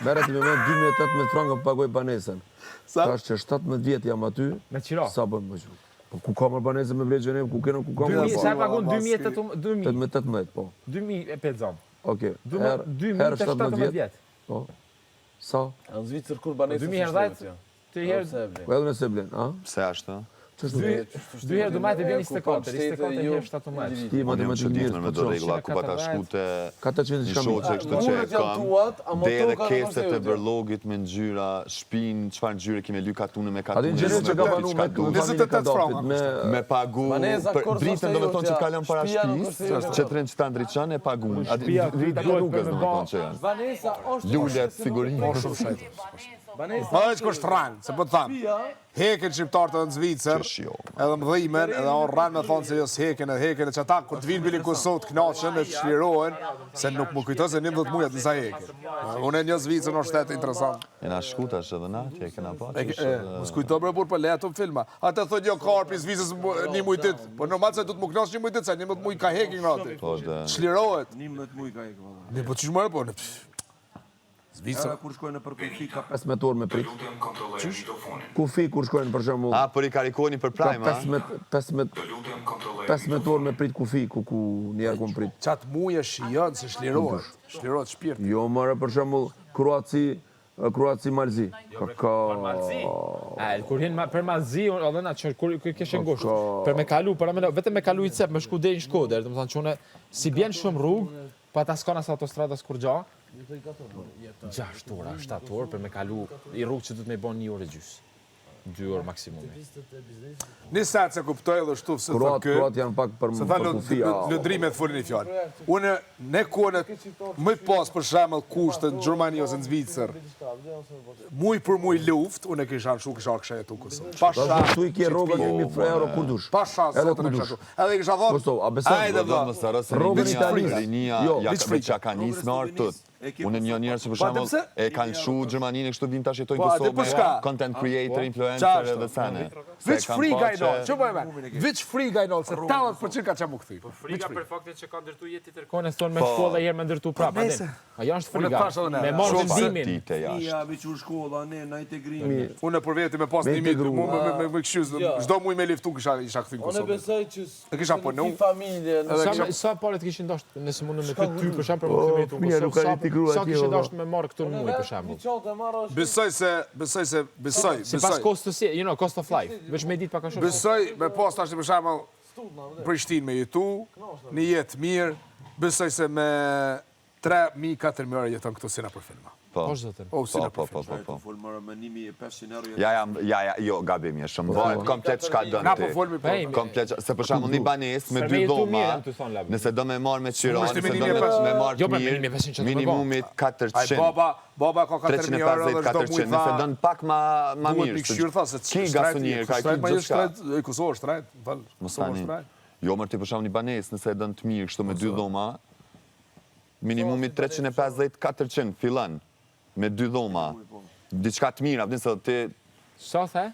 Mere ti me me 2018 franka për pagoj banesën. Sa? Tash që 17 vjetë jam aty, Me qiro. sa bën më gjuhë. Po ku ka më banesën me vlejtë Gjenev, ku ka më Sa e pagun 2018, 2000 po. 2005. Oke, 2017 vjetë. Po. Sa? Në Zvicër kur banesë 2010 të herë, Po edhe nëse blen, a? Pse ashtë? dy herë do majtë e bjen 24, 24 herë 17. Ti Unë jam që ditën me do regla, ku pa ta shkute 400 një shka shoqe mi. kështu që e kam, dhe edhe keset e bërlogit me ngjyra, shpinë, çfarë ngjyre kime ly katune me katune. Ati në gjenet që ka banu me ku 28 franka. Me pagu, për dritën do me thonë që kalon para shtëpisë, që trenë që ta ndriçon e pagun. Drita e rrugës do me thonë që janë. Vanesa është... Lullet, sigurinë. Shumë shajtë. Vanesa... Ma dhe që kështë ranë, se po të thamë. Heken shqiptarët edhe në Zvicër, edhe më dhimen, edhe on ranë me thonë se jo s'heken edhe heken, e që ata kur të vinë bili Kosovë të knaqën e të shlirohen, se nuk më kujto se 11 mujat nësa heken. Unë e një Zvicër në shtetë interesant. E na shkuta është edhe natje, e kena pa që Më s'kujto bre burë për letë të filma. Ata thot jo karpi Zvicës një mujtit, po normal se du të më knaqë një mujtit, se 11 muj ka hekin rati. Shlirohet. 11 muj ka e këvala. Ne po që shmërë po, Zvicër. Kur shkojnë për kufi ka 15 orë me prit. Kufi kur shkojnë për shembull. A, për i karikoni për prajma? 15 orë me prit kufi, ku njerë ku më prit. Qatë muje shijon se shlirohet. Shlirohet shpirt. Jo, mërë për shembull, Kroaci Malzi. Kur hinë për Malzi, edhe na që kur këshën gusht. Për me kalu, vetëm me kalu i cep, me shku dej në Shkoder, dhe më thonë që une, si bjen shumë rrugë, pa ta s'ka nësë autostradas kur gja, 6 ora, 7 orë, për me kalu i rrugë që du të me bon 1 orë e gjysë. 2 orë maksimumi. Një setë se kuptoj edhe shtu se thë kë, Kroat janë pak për se tha kufia. lëndrime të folin një fjallë. Une, ne konet, më pas për shemëll kushtë në Gjermani ose në Zvicër, muj për muj luft, une kisha në shu, kisha kësha jetu Kosovë. Pasha, Tu i kje rogën 1000 euro kur dush. pasha, zotën e kisha shu. Edhe kisha Kosovë, a thonë, beson? ajde dhe, Rogën italiane. Rinia, Jo, me që ka njës në artë tët. Unë një njerë që për shembull e kanë shu Gjermaninë kështu vim tash jetojnë Po, Kosovë atë për shka? me content creator, influencer edhe sene. Viç friga i nolë, që bëjme? Viç friga i nolë, se 80% ka që mu këthy. Friga për faktin që ka ndërtu jetë të tërkone, s'ton me shkolla herë me ndërtu prapë. nese. Ajo është Unë friga, thash edhe ne, me marrë shumë vendimin. Tite jashtë. Mija, vequr shkolla, ne, na i te grimi. Unë për veti me pas Me një mitë, integru. mu me këshyz, çdo muj me liftu isha këthy në Unë Kosovë. besoj që E kisha punu. familje, Sa pare të kishin dasht, nëse mundu me këtë ty, për shumë për më të meritu fëmija nuk ka integru sa atje, kishin valla. dasht me marrë këtë në muj, për shumë. Besoj Si pas kostës, cost of life, veç me ditë pak a shumë. Besoj me pas tash për shembull Prishtinë me jetu, një jetë mirë, besoj se me 3.000-4.000 euro jeton këtu sena për filma. Po. Po zotër. O, si në Po. Fol marrë menimi e 500 euro. Jo, gabim je shumë. Varet komplet çka don Na ti. po folmi për... Komplet, se për shembull një banesë me 2 dhoma, nëse do me marrë me qira, Është nëse do minimi e me marrë Jo, të me minimi e 500 mirë, që do me minimumit Aj, 400. baba ka 4.000 euro dhe çdo 350-400, muj nëse tha... don pak ma Duhet mirë. pikëshyrë tha se Ki gasonier, ka ki ma gjithë është shtrejt, Kosovë është shtrejt, Kosovë është shtrejt. Jo, mërë ti për shembull një banesë, nëse e don të mirë kështu me 2 dhoma, minimumi 350-400 fillan me 2 dhoma. Diçka të mirë, apëtin se ti Sa the?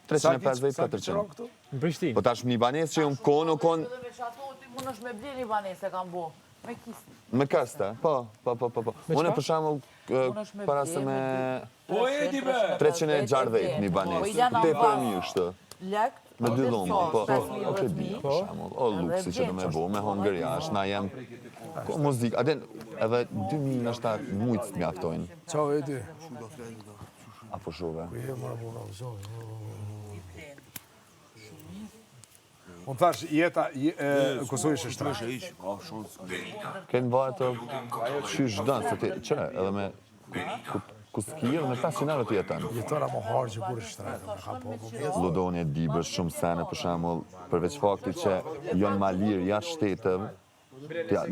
350-400. Në Prishtinë. Po tash një banesë që unë konë, Dhe me qato ti mund është me bli një banese kam bo. Me kisë. me këste, po. Unë për shembull para se me Po edi be! 360 një banesë. Te për mirë kështu. Lek, Me 2 dhoma, po. O ke di, 5.000, për shembull. O luksi që do me bo, me hongër jashtë, na jem ko muzikë, aten edhe 2.000 nështë mujtë të mjaftojnë. Qao, Edi. Apo shuve. Unë thash, jeta Kosovë ishte shtrejt. Kënë varet të qysh dënë, se ti, qëre, edhe me kuskirë, me 500 euro të jetën. Jetora më harë që kur ishte shtrejt, me ka po. Lodoni e dibër shumë sene, për shembull, përveç faktit që janë ma lirë jashtë shtetëve,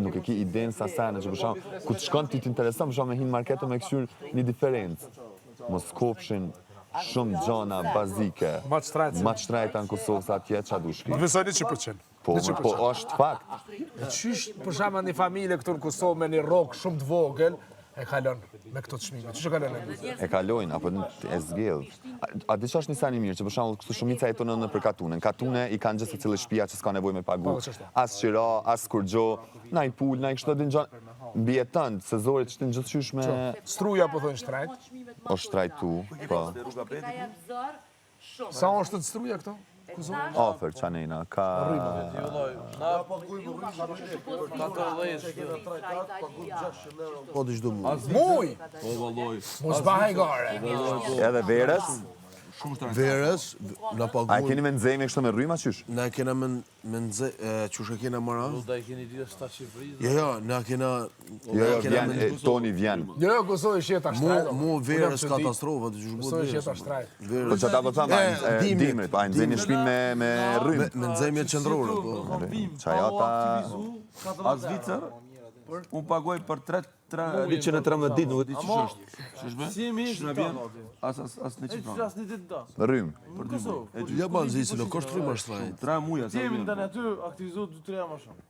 nuk e ki idenë sa sene që për shembull, ku të shkon ti t'intereson, për shembull me hinë marketë me kësyr një diferencë. Mos kopshin shumë gjana bazike, Ma të shtrejt. ma të shtrejta në Kosovë sa atje qa du shki. Të besoj 100%. Po është fakt. Qysh, për shama një familje këtu në Kosovë me një rokë shumë të vogël, e kalon me këto të shmime. Qysh e kalon e një? E kalojnë, apo e zgjedh. A di që është një sani mirë, që për shembull kështu shumica jetonë në për katune. Në katune i kanë gjithë secili shtëpia që s'ka nevojë me pagu. As qira, as kurgjo, na i pul, na i kështu din gjanë. Mbjetën, se zorit shtin gjithqysh me... Struja po thonë shtrejt. O shtrajtu, po. Sa është të struja këto? Ofer qanejna, ka... Po të gjdo mu. Muj! Po valloj. Mos bahaj gare. Edhe verës, Verës, na a pagun. keni me nxejme kështu me rryma qysh? Na kena me nëzë, qushe kena mëra? Da i keni dy sta Shqipërisë. Jo, na kena... Jo, vjen, Toni vjen. Jo, Kosovë ishte jeta shtrejt. Mu verës katastrofa, të gjush Kosovë ishte verës. jeta shtrejt. Po që ta po thamë, dimrit, po a nxejni shpinë me rrymë. Me nëzëmje qëndrore, po. Qajata... A Zvicër? Unë pagoj për 113 ditë, nuk e di që është. Shëshme? Si e mirë, Që në vjen? As në që pranë. Flas një ditë da. Rrymë. Për 2 muaj. Ja banë zisë, në kështë rryma shtrajt. 3 muja, sa Jemi vjen. tani aty aktivizohet 2-3 më shumë.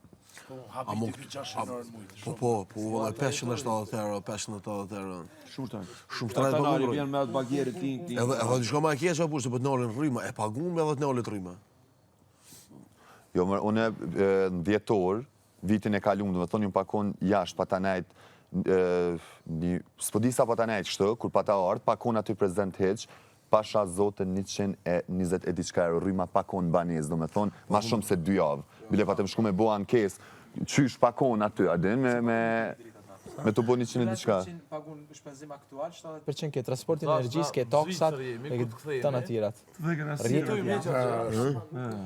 A mu po, vëllaj 570 euro, 580 euro. Shumë tani. Shumë shtrajt Ata po nari mundroj. vjen me atë bagjerit ti. Edhe të shko ma keqa pushtë, po të nolin rryma, e pagun me edhe të nolit rryma. Jo, mërë, une në vjetor, vitin e kalum, dhe me thonë një pakon jashtë pa ta nejt, s'po di sa pa ta nejt kështë, kur pa ta ardë, pakon aty prezent heq, pasha zotën 120 e diçka euro, rryma pakon banez, dhe me thonë, ma shumë se 2 javë. Bile pa të më shku me bo ankes, qysh pakon aty, adin, me të bo 100 e diçka. Pagun shpenzim aktual, 70% ke transporti energjisë, ke taksat, e të në tjirat. Rritë.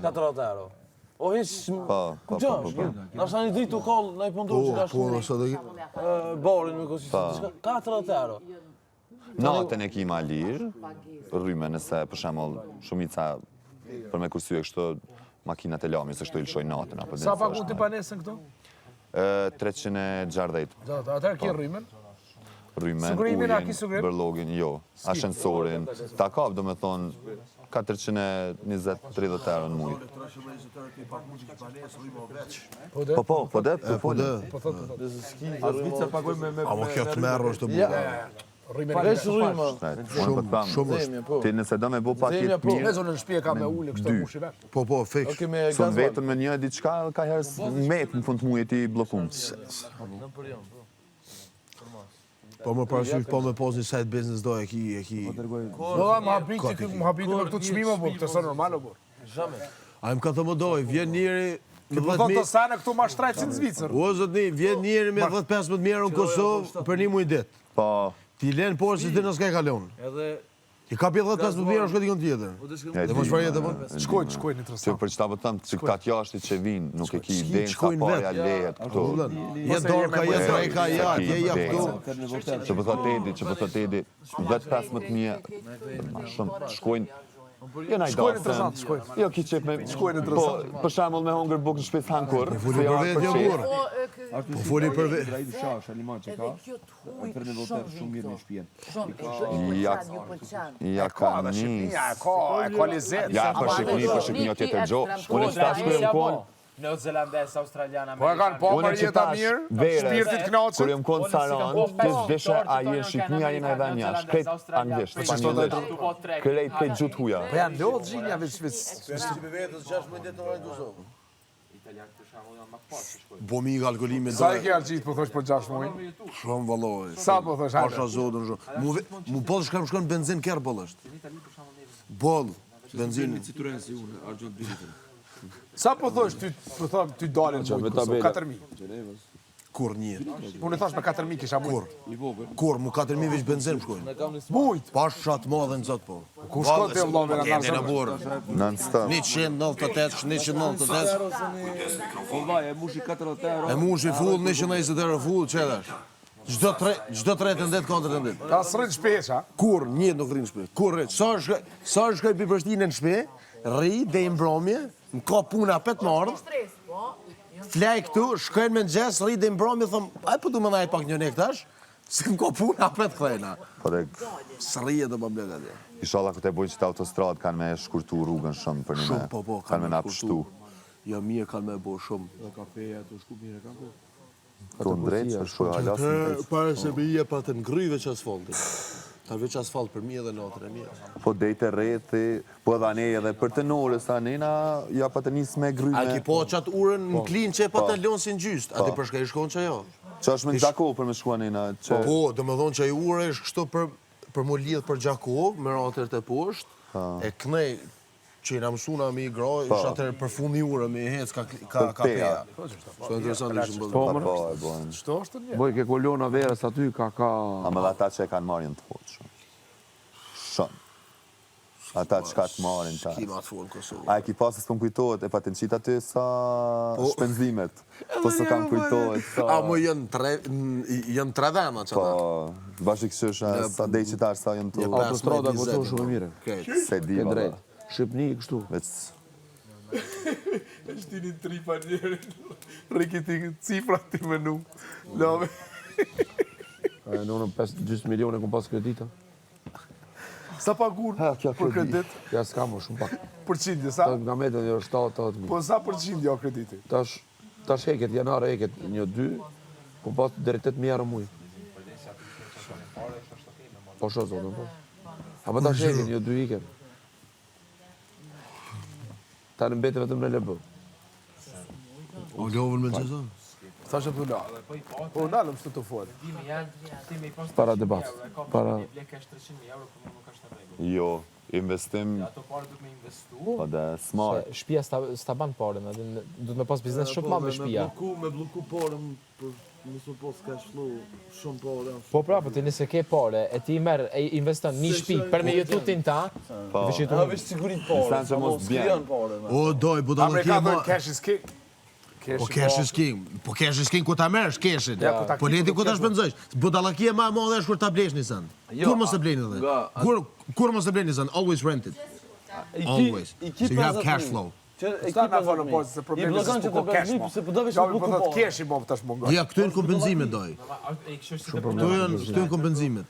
40 euro. O hiç Po. na shani dritë u koll, na i pundru që ka Po, shumë. nëse dhe... Barin me kosisë, diçka 40 euro. Natën e ki ma lirë, rryme nëse, për shembull, shumica, për me kursye kështu, makinat e lami, se kështu i lëshoj natën, apo Sa pagun të banesën këto? 360. Atër ki rrymen? Rrymen, Sugrimin, a ki ujin, sugrim? bërlogin, jo. Ashensorin, ta kap, do me thonë, 420-30 euro në mujë. Po dhe, Po dhe, A Zvicër pagoj me... a mo kjo të merë është të bu. Rrymen Paresh rrymë. Shumë po. Ti nëse do me bo paket po. Me mirë, zonë në shpje ka me ullë, kështë të mushi vesh. Po, fiks. Oke me son gazval. vetën me një diçka, ka herës met në fund të mujit i blokum. Po më parasysh, po me pos një side business do e ki... Po da, më habiti me këtu të shmime, po, këtë së normal, po. A im ka të më doj, vjen njëri... Në po thonë të sane këtu ma shtrajt si në Zvicër. O, zotni, vjen njëri me 10-15 mijë euro në Kosovë për një muj ditë. Po, Ti len poshtë se ti nës'ka e kalon. Edhe I ka 15 mijë shkoj dikon tjetër. Dhe mos çfarë jetë apo? Shkojnë Që interesant. për çfarë them, çikat jashtë që vinë, nuk e ki idenë sa parja lehet këtu. Je dorka, je drejka, ja, je këtu. Që po thot Edi, 10-15.000 më shumë shkojnë. Jo na i Shkojnë interesant, shkojnë. Jo ki qep me Shkojnë interesant. Për shembull me hongër bukë në shtëpi hankur. Foli për vetë jo burr. Po foli për vetë. Ai shash, aliman që ka. Për në votë shumë mirë në shtëpi. Ja ka nis. Ja, ka lezet. Ja, për shikni o tjetër gjo. Unë që ta shkujem kon. Neozelandes, australiana, Po e kanë po për jeta mirë, shpirtit Kur knaqët. jem kon Saran, ti zbeshe a jenë shiknia jenë edhe njash. Krejt anglisht, krejt gjut huja. Po janë lodhë gjinja veç. Vetës 16 ditë në Duzov. Po mi kalkuli me Sa i ke argjit, po thosh për 6 muaj? Shumë valloj. Sa po thosh, hajde. Pasha zotën shumë. Mu boll shkon benzin kër boll është. Boll, benzin. Citroen si unë, argjot 2 litrë. Sa po thosh ty, po thon ty dalin mujt, 4.000. Kur një. Unë thash me 4.000 kisha mujt. Kur mu 4.000 veç benzin shkojnë. Mujt. Pasha të madhe në zot po. Ku shkon ti vëllai me Në burr. Non stop. 198, 198. Po vaj, e mushi 40 euro. E mushi full 120 euro full, çedash. Çdo 3 ndet kontra ndet. Ta srën shpesh, ha? Kur një nuk rrin në shtëpi. Kur rrit. Sa është shkoj pi Prishtinën në shtëpi, rri dhe i mbromje, më ka puna 5 marrë. Flaj këtu, shkojnë me nxes, rri dhe i mbromje, thëm, aj po du më dhaj pak një nek tash, se më ka puna 5 këthejna. Sërije dhe bablet atje. Inshallah këtë e bojnë që të autostradë kanë me shkurtu rrugën shumë për një me. Shumë, po, Kanë me na pështu. Ja, mirë kanë me bo shumë. Dhe kafeja të shku mire kanë po. Këtu në drejtë, për shkoj halas në drejtë. Pare se me je pa të ngryve që asfaltit. Ta veç asfalt për mje dhe natër e mje. Po dejte rreti, po edhe ne edhe për të norës, a nena ja pa të njësë me gryme. A ki po qatë urën në klin që e pa të lonë si në gjyst, a ti përshka i shkon që jo? Që është me Gjako për me shkua nena? Po, dhe me thonë që i ure është kështu për mu lidhë për Gjakov, me ratër të poshtë, e kënej që i në mësuna me i groj, është atër për fund i ure me i hec ka peja. Shto interesant ishë më Po, e bojnë. Çto është një? Boj ke kolona verës aty ka... A me dhe ata që e kanë marrin të hoqë shumë. Shumë. Ata që ka të marrin ta. Kima të full në Kosovë. A e ki pasës për më kujtohet, e pa të në qitë aty sa shpenzimet. Po së kam kujtohet sa... A më jënë tre vena që ta? Po, bashkë këshësha, sa dej qitar sa jënë të... Autostrada Kosovë shumë e mire. Se di, Ke valla. drejt. Shqipni kështu. Veç... Shtini tripa njerë. Rikiti cifra ti menu. Love. Në unë 5 milione kom pas kredita. Sa pagur për kredit? Ja s'ka më shumë pak. Përqindje, sa? Nga metën jo 7-8 mijë. Po sa përqindje o krediti? Tash heket, janare heket 1-2, kom pas deri 8.000 euro muj. Po sho zonë, po. Apo tash heket 1-2 iken. Ta në mbete vetëm në lebë. O lovën me në qëzën? Sa që të nalë? Po nalëm së të folë. Para debat. Para... Jo, investim... Po dhe smart. Shtëpia s'ta ban parën, duhet me pas biznes shumë ma me shtëpia. Me bloku parën, nësë po s'ka shlu shumë parën. Po pra, po ti nëse ke pare, e ti merë, e investon një shtëpi për me jetu tin ta, veç jetu... A veç sigurit parën, sa mos krijan parën. O, doj, bu da Amerika dhe cash is king. Po cash is king. Po cash is king ku ta mersh cashin. Po leti ku ta shpenzojsh. Budallakia ma e madhe është kur ta blesh një send. Kur mos e bleni edhe? Kur mos e bleni një send? Always rented. Always. So you have cash flow. Sta na falë po se problemi është se po cash. Se po do veç Po bloku do të parën. cash i bom tash mungon. Ja, këtu janë kompenzimet doj. Këtu janë kompenzimet.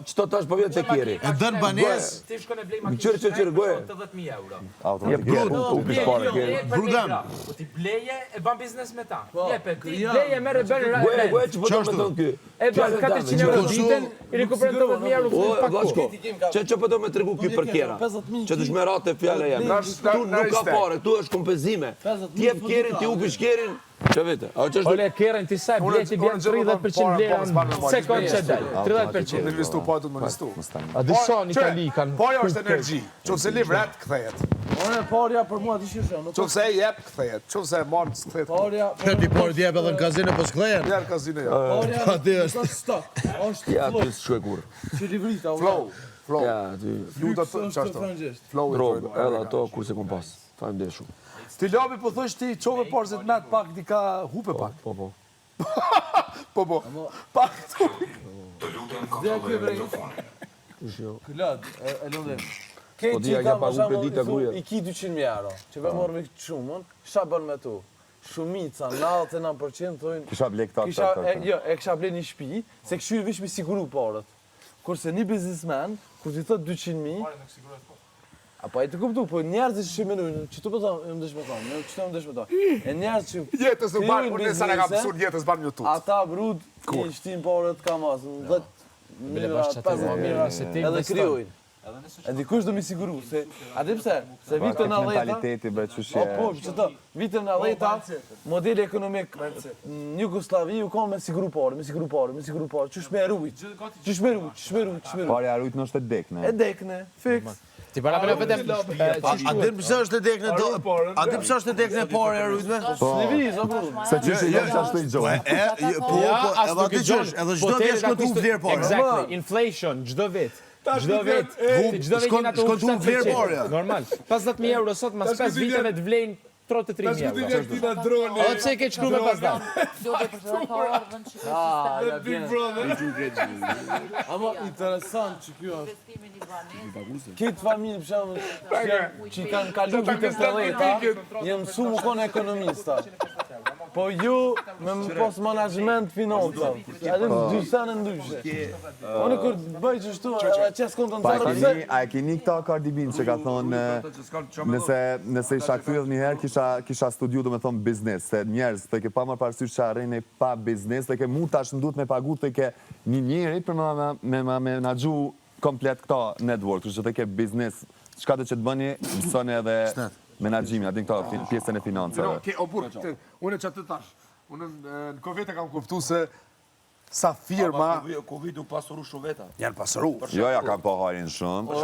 Qëto tash po vjetë të kjeri. E dën banes. Ti shkon e blej Qërë, goje. 80.000 euro. Automatikisht. U pish pare kjeri. Brudam. Po ti bleje e ban biznes me ta. Jepe, ti bleje merë e bërë Goje, që po do me thonë ky. E ban 400 euro ditën, i rikuperën 80.000 euro O, për Vashko, paku. që po do me tregu ky për kjera. Që të shmerate fjale jam. Tu nuk ka pare, tu është kompenzime. Ti jep kjerin, ti upish kjerin. Që vete, a që është... Ole, kjerën ti sa bleti bjen 30% vlerën, se konë që del, 30%. Në investu po do të më investu. A di sa në Itali kanë... Parja është energji. Qofse livret kthehet. Ore, parja për mua, ti shesha. Qofse e jep kthehet. Qofse e marr kthehet. Parja... Ti por t'jep edhe në kazino po s'kthejen. Ja kazino ja. Parja... Aty është. Stok. Është Ja, flow. ti s'shkoj kur. Që livrita, Flow. Flow. Ja, ty. Luta të Është frangjesht. Flow. Drogë, edhe ato kurse kom pas. Faleminderit shumë. Ti labi po thosh ti çove parzet nat pak di ka hupe pak. Po. Po. Pak tu. Dhe ky vrejt. Klad, e lundem. Ke Po që dia i ka kam pagu për kredit e gruaja. i ki 200.000 euro, që për morë me këtë shumën, kisha bën me tu. Shumica, 99% thonë... Kisha ble këta. Jo, e kisha ble një shtëpi, se këshyrë vish me siguru parët. Kurse një biznismen, kur ti thot 200.000... Apo e të kuptu, po njerëzit që shqimenujnë, që tu po thonë, më dëshme thonë, që tu më dëshme thonë. E njerëz që... Jetës në banë, unë sa në kam pësur jetës banë një tutë. Ata brud, i shtin parët ka masë, 10 mira, 15 mira, edhe kryojnë. E dikush do mi siguru, se, a di pse, se vitën në dhejta... Mentaliteti, bre, që shje... Po, që të, vitën në dhejta, modeli ekonomik në Jugoslavi u ka me siguru parë, qësh me erujt, qësh me erujt. Pare arujt në është e dekne. E dekne, fix. Ti para me vetëm A din pëse është e dekne A din pëse është e dekne pare e rrujtme? Sniviz, o bro. Se që që jenë që ashtu i gjohë. Po, edhe aty qësh, edhe çdo vit shkon tu vlerë pare. Exactly, inflation çdo vit. Çdo vit shkon tu vlerë pare. Normal. 50.000 euro sot mas 5 viteve të vlejnë 33.000 euro. Tina droni. O pse ke shkruar me pasdar? Ljobe për të ka ardhën që ka Big Brother. Ama interesant që kjo është. investimin i banit. Këtë familje për shembull që kanë kalu vitet e dhejta, jenë mësu më konë ekonomista. Po ju me më pos management finansar. Edhe në dy sene ndryshe. Unë kur bëj që shtu, edhe qes kontë në Pa zërë, a e keni këta Cardi B që ka thonë nëse isha kryet njëherë kisha studiu do me thonë biznes, se njerës të ke pa marrë parasysh që arrejnë pa biznes, të ke mu tash ndut me pagu të ke një njeri për me menagju komplet këta network, që të ke biznes, qka të që të bëni, mësoni edhe menagjimi, adin këta pjesën e financave. O burë, unë që të tash, unë në Kovete kam kuptu se sa firma... Covid u pasuru shumë veta. Janë pasuru. Jo, ja kam pa harin shumë.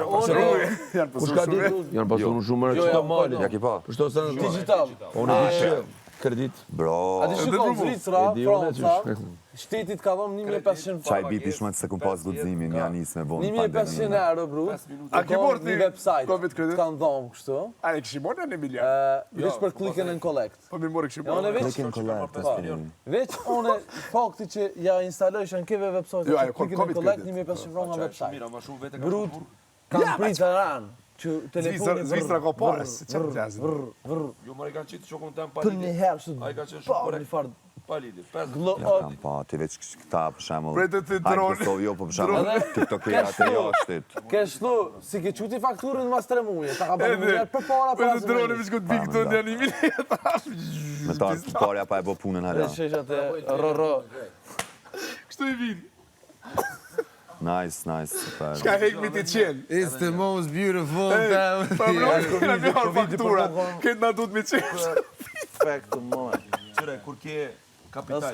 Janë pasuru shumë. Janë pasur shumë shumë. Ja ki pa. Për shto se në digital. unë di që kredit. Bro, A di shukon Zvicra, E di unë Franca, shtetit ka dhëm 1.500 qaj franc. biti shmë që se kum pas gudzimin, ja nisë me vonë pandemi. 1.500 euro, bro. A ke bërë ti një website, Covid kredit? kanë dhëmë kështu. A e këshim morë në 1 miliard? Veç për click and collect. Po mi morë këshim Ja, unë morë. veç, Click and collect, të stirin. veç unë fakti që ja instalojshën keve website, Jo, ajo, click and Covid collect credit. 1.500 franc nga website. Mira, ma shumë vete ka Brut, kanë pritë ranë, që telefoni Zvistra ka parës, që të gjazin. Jo, më kanë qitë që kënë temë për një herë që A i ka qenë pa shumë një korekt. farë Palidi, 5 Ja kam pa, ti veç këta për shemull. Prej të Hajtë drone. Kosovë jo, po për shemull Edhe- TikTokera të jashtit. ke shtu, si ke quti fakturën në mas 3 muje, ta ka bërë një herë për para Prej të para drone, zë vishë këtë big të një 1 miliard. Me ta parja pa e bo punën Dhe hala. sheshat e rrë. Kështu i vinë. Nice, super. Shka hek mi ti qenë. It's the most beautiful Pa më nërë, këna mi harë faktura. Këtë na du të mi qenë. Perfektu, moj. Qëre, kur ke kapital.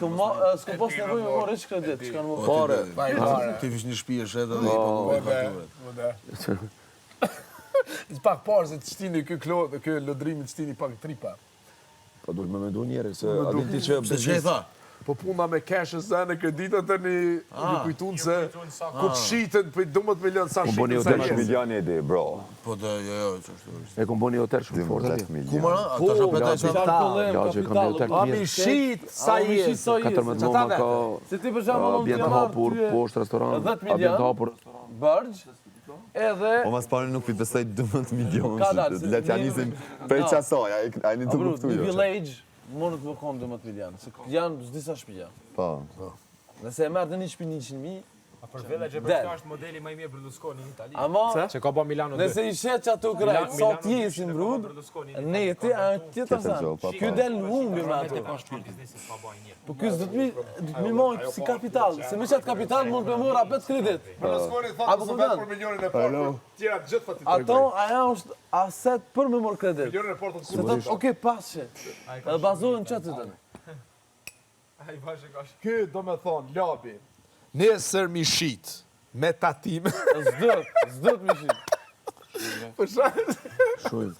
S'ko pos nevoj me morë që kredit, që kanë më Pare. Ti vish një shtëpi është edhe dhe i paguaj fakturët. Pak parë se të shtini kë lëdrimi të shtini pak tripa. Po duhet me mendu njeri, se a din ti që... Se që e tha? Po puna me cash e zene kreditat e një kujtun se ku të shiten për 12 milion sa bëni shiten sa hotel 10 jesë. milion e di, bro. Po dhe, jo, që është. E kom bëni hotel shumë fort. 12 Ku milion. mëra? A ta shapet e që Ja, që kam një hotel A të mi mirë. shit sa jesë. 14 moma ka Se ti për shembull mund ambjent të të marr hapur, poshtë restoran, 10 ambjent milion. të hapur. bërgj, edhe O mas pare nuk pitësaj 12 milion. Ka dalë, se Let ja një- nisim prej qasoj, a një të Abru, kuptu një jo. village, mund të më konë 12 milion, se janë disa shtëpia. Po. Nëse e merë në një shtëpi 100.000, Për village e bërta është modeli më i mirë Berlusconi në Itali. ama Që ka bë Milano 2. nëse i shet që ato krejt, sa t'jesin brud, neti a tjetër Tjetër zanë. gjo, pa, Ky pa. del në humbi me ato. Po ky s'do të mi mojnë si kapital, se me qatë kapital mund të morë apet kredit. Berlusconi Apo thotë se kupton? vetë për milionin e parë, për tjera gjithë fa ti të Ato aja është aset për me morë kredit. Milionin e parë të Se thotë, oke, pashe, edhe bazohen qatë të tënë. Ky do me thonë, labi, nesër mi shit, me tatim, Zdët mi shi. për shajt, Shumë.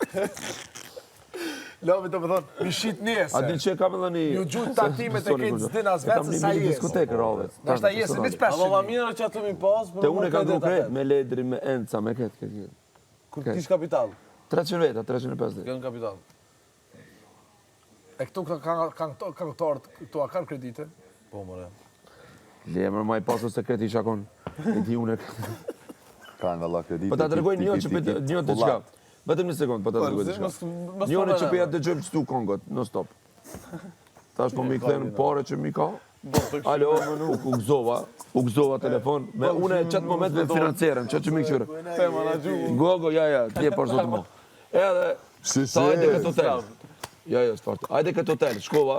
Lovi do më thonë, mi shit A njese. din që kam edhe një... Ju gjutë tatimet e këtë zdin as vetë se sa Kam një jesë. diskotekë rave. Nashta jesë, një A ma mirë që atë mi pas, Te une kam du kret me ledri, me enca, me këtë. Kur kish kapital, 300 veta, 350. kënë kapital. E këtu këngëtarët, këtu a kanë kredite? Po, mëre. Le, më ma i pasu se kreti shakon. E di une. Kanë valla kredite. Po ta dërgoj një të qka. Vetëm një sekund, po ta dërgoj të qka. Njone që përja dëgjojmë qëtu kongot, në stop. Ta është po mi këthejnë pare që mi ka. Alo, më nuk, u gëzova telefon. Me une qëtë moment me financierën, që mi këqyre. Gogo, ja, ti e për zotë mo. Edhe, ta ajde këtë hotel. Ja, s'fartë. Ajde këtë hotel, shkova.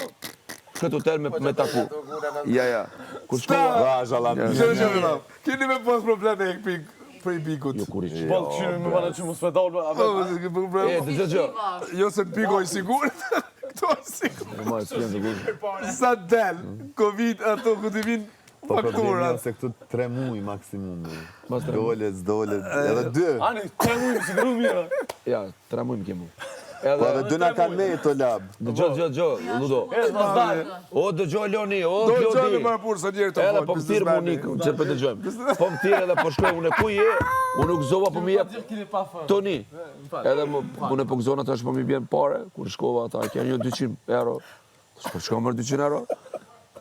Këtë hotel me taku. Ja. Kur shkova... Kini me pas probleme e këpik prej bikut. Jo, kur i që. Po, këshyri me banë që mu spedal, Dëgjë. Jo se në piko i sigur. Këto i sigur. Ma e s'kjen të gurë. Sa del, Covid, ato ku t'i vinë Po problemi fakturat. se këtu 3 muaj maksimum. Mas 3 muaj. Dole, edhe 2. Ani, 3 mujë më siguru mirë. Ja, 3 muaj më kemu. Po edhe 2 na kanë me to lab. Dëgjë, Ludo. O, dëgjë, Loni, o, Do qënë Klodi. më purë se njerë të Edhe folë. po më tirë Monik, që për dëgjojmë. Po më tirë edhe po shkoj, unë ku je, unë u gëzova po më jep. Toni, edhe unë po gëzona të është po më bjen pare, kur shkova ata, kja një 200 euro. Po shko mërë 200 euro?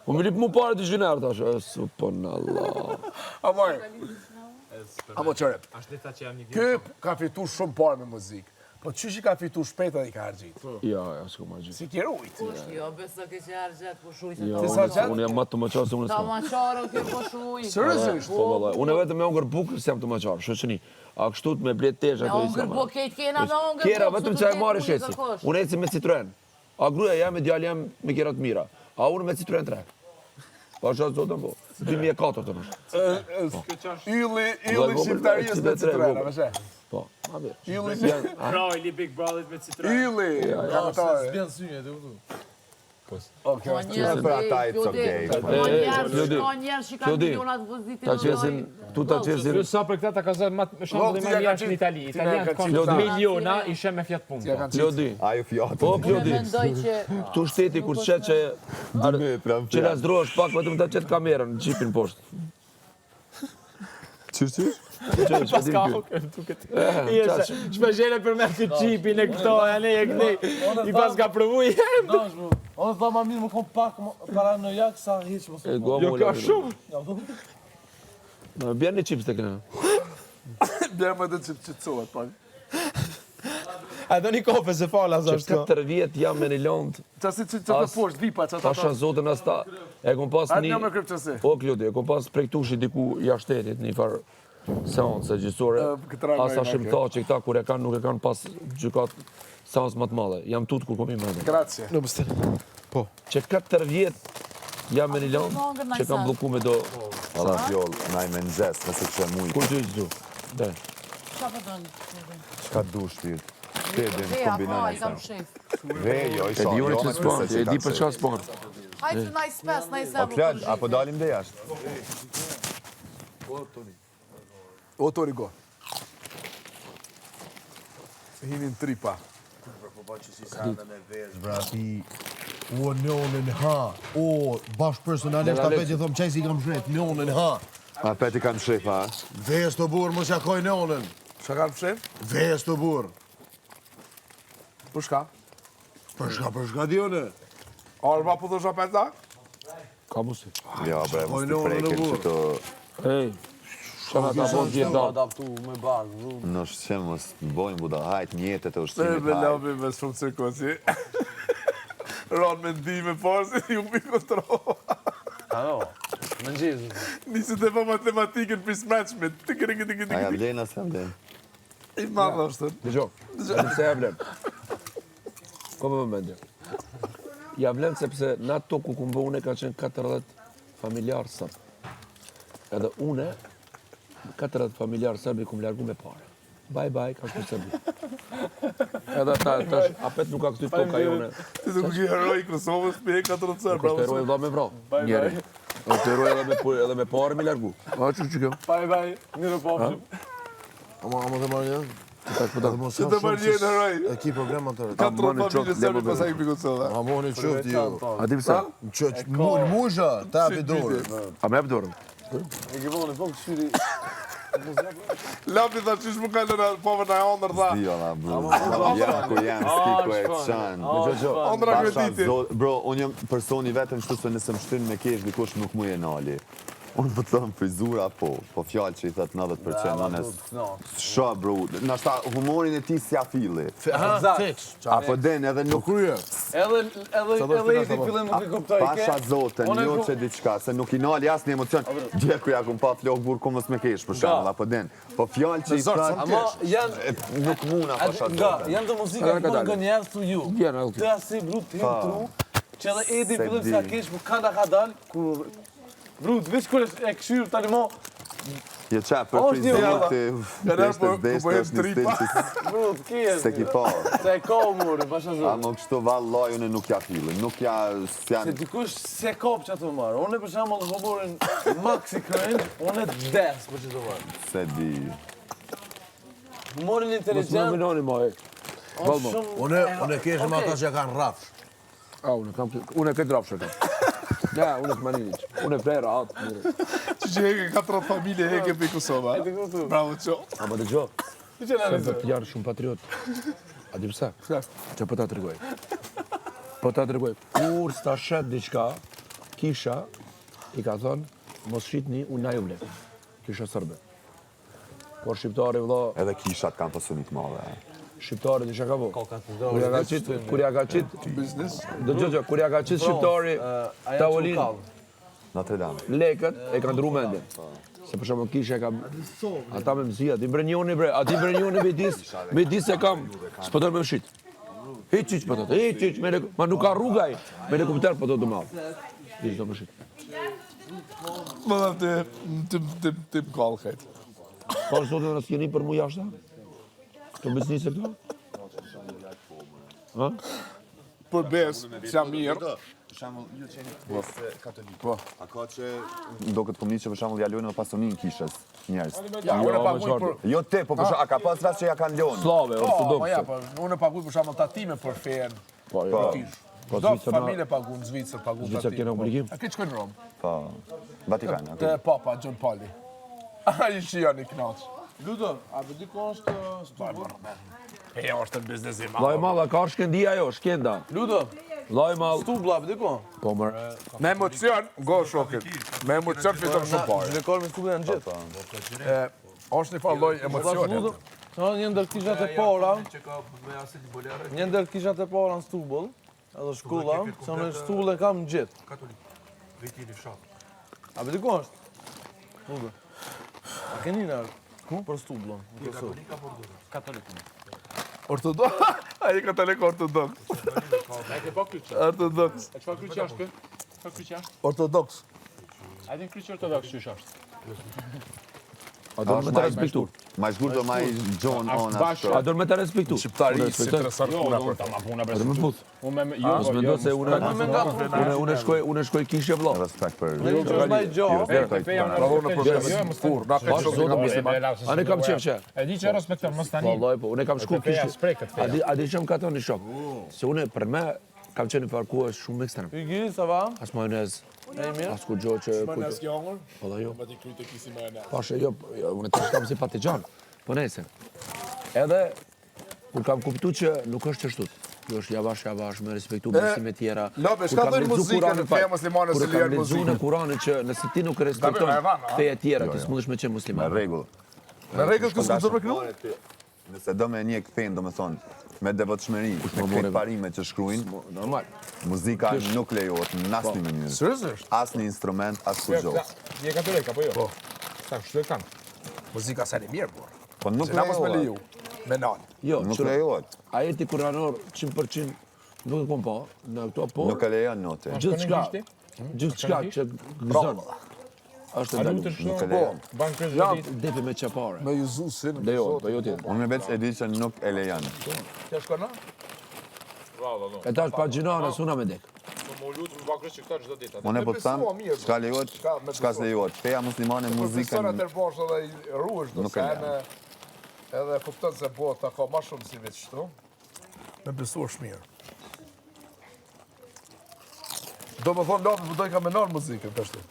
Po më lip mu pare 200 euro, tash, subhanallah. Amo qërep. Ashtë ta që jam një Ky ka fitu shumë parë me muzikë. Po qysh i ka fitu shpejt edhe i ka argjit? Ja, s'ko ma gjithë. Si kjerë ujtë. Jo, beso ke që argjet po shujtë. Ja, Ti sa gjatë? unë jam matë të maqarë se unë Ta s'ko. maqarën ke po shujtë. Sërësisht. Po, valla, unë vetëm me ongër bukër se jam të maqarë, shoqëni. A kështu me blet tesh Me ato i ongër po kejt kena me ongër po. Kjera, vetëm që e marrë shesi. Unë eci me Citroen. A gruja jam e djali jam me kjera të mira. A unë me Citroen 3. Pa shatë zotën po. 2004 të nështë. Ylli shqiptarijës me Citroena, me she. Po, ma mirë. Ylli Rojli Big Brother me Citroen. Ylli, kamatare. S'bjen synje, të kuptu. Po njerës Për ata i të okej. Po njerës, Klodi. shko njerës që ka Klodi. milionat vëzitin. Ta qesin, tu ta qesin. Sa për këta ta ka zërë me shumë dhe me jashtë në Itali. Italianë kanë miliona ishe me Fiat Punto. Klodi. Ajo fjatë. Po, Klodi. Mendoj që... Tu shteti kur shet që... Që lasdrohesh pak, vetëm ta qetë kamerën, në gjipin poshtë. Qysh? Pas ka hokën, duket. Shpeshele për me këtë qipin e këto, janë e kënej. I pas ka provu i hem. Onë tha ma mirë më kom pak para në jakë sa hiq më së. Jo ka shumë. Bjerë një qips të këna. Bjerë më të qëtësohet, pak. A do një kofe se fala, Që zashtë. 4 vjetë jam me një londë. Qasi që të poshtë, vipa, që Pasha zotën as ta. E kom pas Ajtë një një... me krypë qësi. Po, Klodi, e kom pas prej tushi diku jashtë shtetit, një farë seancë gjysore. Asa shim tha që këta kur e kanë, nuk e kanë pas gjykat seancë më të madhe. Jam tutë kur kom i mëndë. Grazie. Po. Që 4 vjetë jam me një londë, që kam bloku me do... Alla fjoll, naj me nëzes, nëse që mujtë. Kur që i gjdu? Dhe. Qa për dënë? Shka dush ti? Shpedin, Veja, kombinana i kam shef. Vejo, i E di unë që s'pon, e di për qa s'pon. Hajtë naj spes, naj Po zemë. klad, apo dalim dhe jashtë? O, Tori, go. Hinin tripa. Bra, ti... O, njonën ha. O, bashkë personalisht, ta peti thom qaj si kam shret, njonën ha. A peti kam shef, a? Vejes të burë, mos ja koj njonën. Qa kanë pëshef? Vejes të burë. Për shka? Për shka djone. Arba po thosha për ta? Ka musi. Ja, bre, mos t'i preken që të... Ej, shana ta po gjithë da. Adaptu me bagë, Në shqem, mos të bojnë buda, hajt njetët e E ushqimit me hajt. labi me shumë cirkosi. Ronë me ndime parë, si ju mi kontrol. Ano, në gjithë. Nisët e pa matematikën për smreqmit. A ja vlen, as ja vlen. I madhë është. Dëgjo, edhe pse ja vlen. Ko me mëmendje. Ja vlen sepse në ato ku kumbë une ka qenë 40 familjarë sërbë. Edhe une, 40 familjarë sërbë i kumë largu me pare. Bye, ka shku sërbë. Edhe tash, apet nuk ka këty toka jone. Ti të këgjë heroj i Kosovës për e 4 cërë. Kështë heroj dha me vra, njeri. Është heroj edhe me pare me largu. A që kjo? Bye, mirë pofshim. Ama të marrë një? Që të mërë njënë rëj. E ki problem atërë. 4 familje sërë pasaj i pikutësolla. A moni qëfti ju. A di pësa? Musha, ta api dorë. A me e pëdorëm? E ke voni, po këshyri... Lapi tha qysh më kallën e povër në ondër tha. Dio la, bro. Ja, ku jam, sti ku e qanë. Ondra krediti. Bro, unë jam personi vetëm shtu se nëse më shtynë me kesh dikush nuk mu e nali. Unë po të thëmë frizura po fjallë që i thëtë 90% nënes. Shë, bro, nashta humorin e ti si a fili. Apo den edhe nuk... Edhe i ti fillim nuk i kuptoj ke. Pasha zoten, jo që diqka, se nuk i nali asë një emocion. Gjë ku ja kum pa flok burë kumës me kesh, për shumë, apo den. Po fjallë që i thëtë... Nuk muna pasha zoten. Janë të muzika të më gënjerë të ju. Të asi brut të jenë tru, që edhe Edi fillim sa kesh, për kada ka dalë, kur... Brut, veç kër e këshyrë tani mo... Je qa për prizimit deshtës Brut, kje... se ki parë. Se e ka umore, pasha zotë. A më kështu vallaj, unë nuk ja filin, nuk ja... Se dikush se kop që ato marë. Unë për shamë në humorin maxi cringe, unë e des për që të marë. Se di... Humorin Mos më inteligent... minoni ma e. Unë keshë ma ta që kanë rafsh. Unë e këtë rafshë kam. Ja, unë e këmaninic. Unë e frera atë. Që heke 4 familje heke për Kosova. Bravo qo. A më të gjo? Që në Se të janë shumë patriot. A di pësa? Që po ta të rëgoj. Po ta të rëgoj. Kur s'ta shet diqka, kisha i ka thonë, mos shitni unë na ju vle. Kisha sërbe. Por shqiptari vëlla... Edhe kishat kanë pësumit madhe. Shqiptari disha ka po. Kur ja ka qit... Kur ja ka qit shqiptari tavolin Notre Dame. lekët, e ka ndru mendin. Se për shumë kisha ka... Ata me mëzia, ti mbrenjoni bre, ati mbrenjoni me dis se kam, s'pëtër me shqit. Hiq qiq pëtër, hiq qiq, ma nuk ka rrugaj, me në kupter pëtër të malë. Hiq do me shqit. Më dhe të më kallë kajtë. Pa në sotë në s'kjeni për mu jashta? Të biznisë e këto? Për besë, që jam mirë. Shamull, ju qeni besë katolik. Po. A ka që do këtë komni që për shamull ja lojnë në pasonin kishës njerës. Ja, unë e paguj për... Jo te, po për a ka pas rast që ja kanë lojnë. Slave, ortodoxe. Unë e paguj për shamull tatime për fenë. Po, Do familje pagu në Zvicër, pagu tatime. Zvicër kene obligim? A këtë shkojnë në Romë? Po, Vatikan. Të papa, John Polly. A i që janë i knaqë. Ludo, a vëdi ko është stupur? E është në biznesi ma. Laj malla, ka shkendia jo, shkenda. Ludo, Laj malla. stubla, vëdi ko? Po mërë. Me emocion, go shokit. Me emocion fiton shumë pare. Rekord me stubla në gjithë. është një farë loj emocionit. Një ndër kishat e para, një ndër kishat e para në stubull, edhe shkulla, se në stubull e kam në gjithë. Katolik. Ritini fshat. A vëdi ko është? Ludo. A keni nërë? Për stubullon, në Kosovë. Katolik. Ortodox? A i katolik ortodox. A ke po kryqë? Ortodox. E qëfa kryqë është kë? Qëfa kryqë është? Ortodox. A din kryqë ortodox qësh është? A do me të respektu. Ma i shkurdo ma i gjonë ona. A do me të respektu. Shqiptari si të rësarkuna për ta. A do me put. Mos me do se unë shkoj kishe vlo. Respekt për... Në që është baj gjohë. Bravo në proces. Kur, na këtë shumë në musliman. A ne kam qef që? E di që respekton, mos tani. Po, loj, po, unë kam shku Feja kishe. sprej këtë feja. A di që më ka thonë një shok. Se unë për me kam qenë farkua shumë ekstrem. Ygi, sa va? As majonez, as kur gjo që... Po da jo. Pashe jo, unë të shkam si patijan. Po nese. Edhe, kur kam kuptu që nuk është që shtut. Jo është javash, me respektu besime tjera. Lobe, shka dojnë muzika në feja muslimane se Kur kam lijen lezu në muzika? Kuranit që nëse ti nuk respekton feja tjera, ti s'mundesh me qenë Me musliman. regull. Me regull kësë këtë për kënu? Nëse do me një këthen, do me thonë, me devotshmëri, me këtë parime që shkruajnë, Normal. muzika nuk lejohet në asnjë mënyrë. Seriozisht? Asnjë instrument, as kur gjo. Je katolik apo jo? Po. Sa kështu e kam. Muzika sa një mirë, por. Po nuk Se na mos me lejohet. liju. Me nalë. Jo, Nuk qëra, lejohet. ajeti kuranor 100% nuk e kom pa, në këto po, Nuk e lejon note. gjithçka që gëzon, është A du të ndaluar. Nuk e shumë lejon. banë kërë zhëdit? Depi me çapare. Me Jezusin. Lejohet, po jo tjetër. Unë me veç e di që nuk e lejon. Kja shkona? E tash pa gjinane, s'una me dek. Më lutë më banë kërë që këta çdo ditë. Unë po të tham, çka lejohet, çka s'lejohet. Feja muslimane, muzikën Profesorat e bosh edhe i ruesh do Nuk e se lejon. Edhe kupton se bota ka ma shumë si veç shtu. Me besu është mirë. Do më thonë lapi, për doj ka menar muzikën të shtu.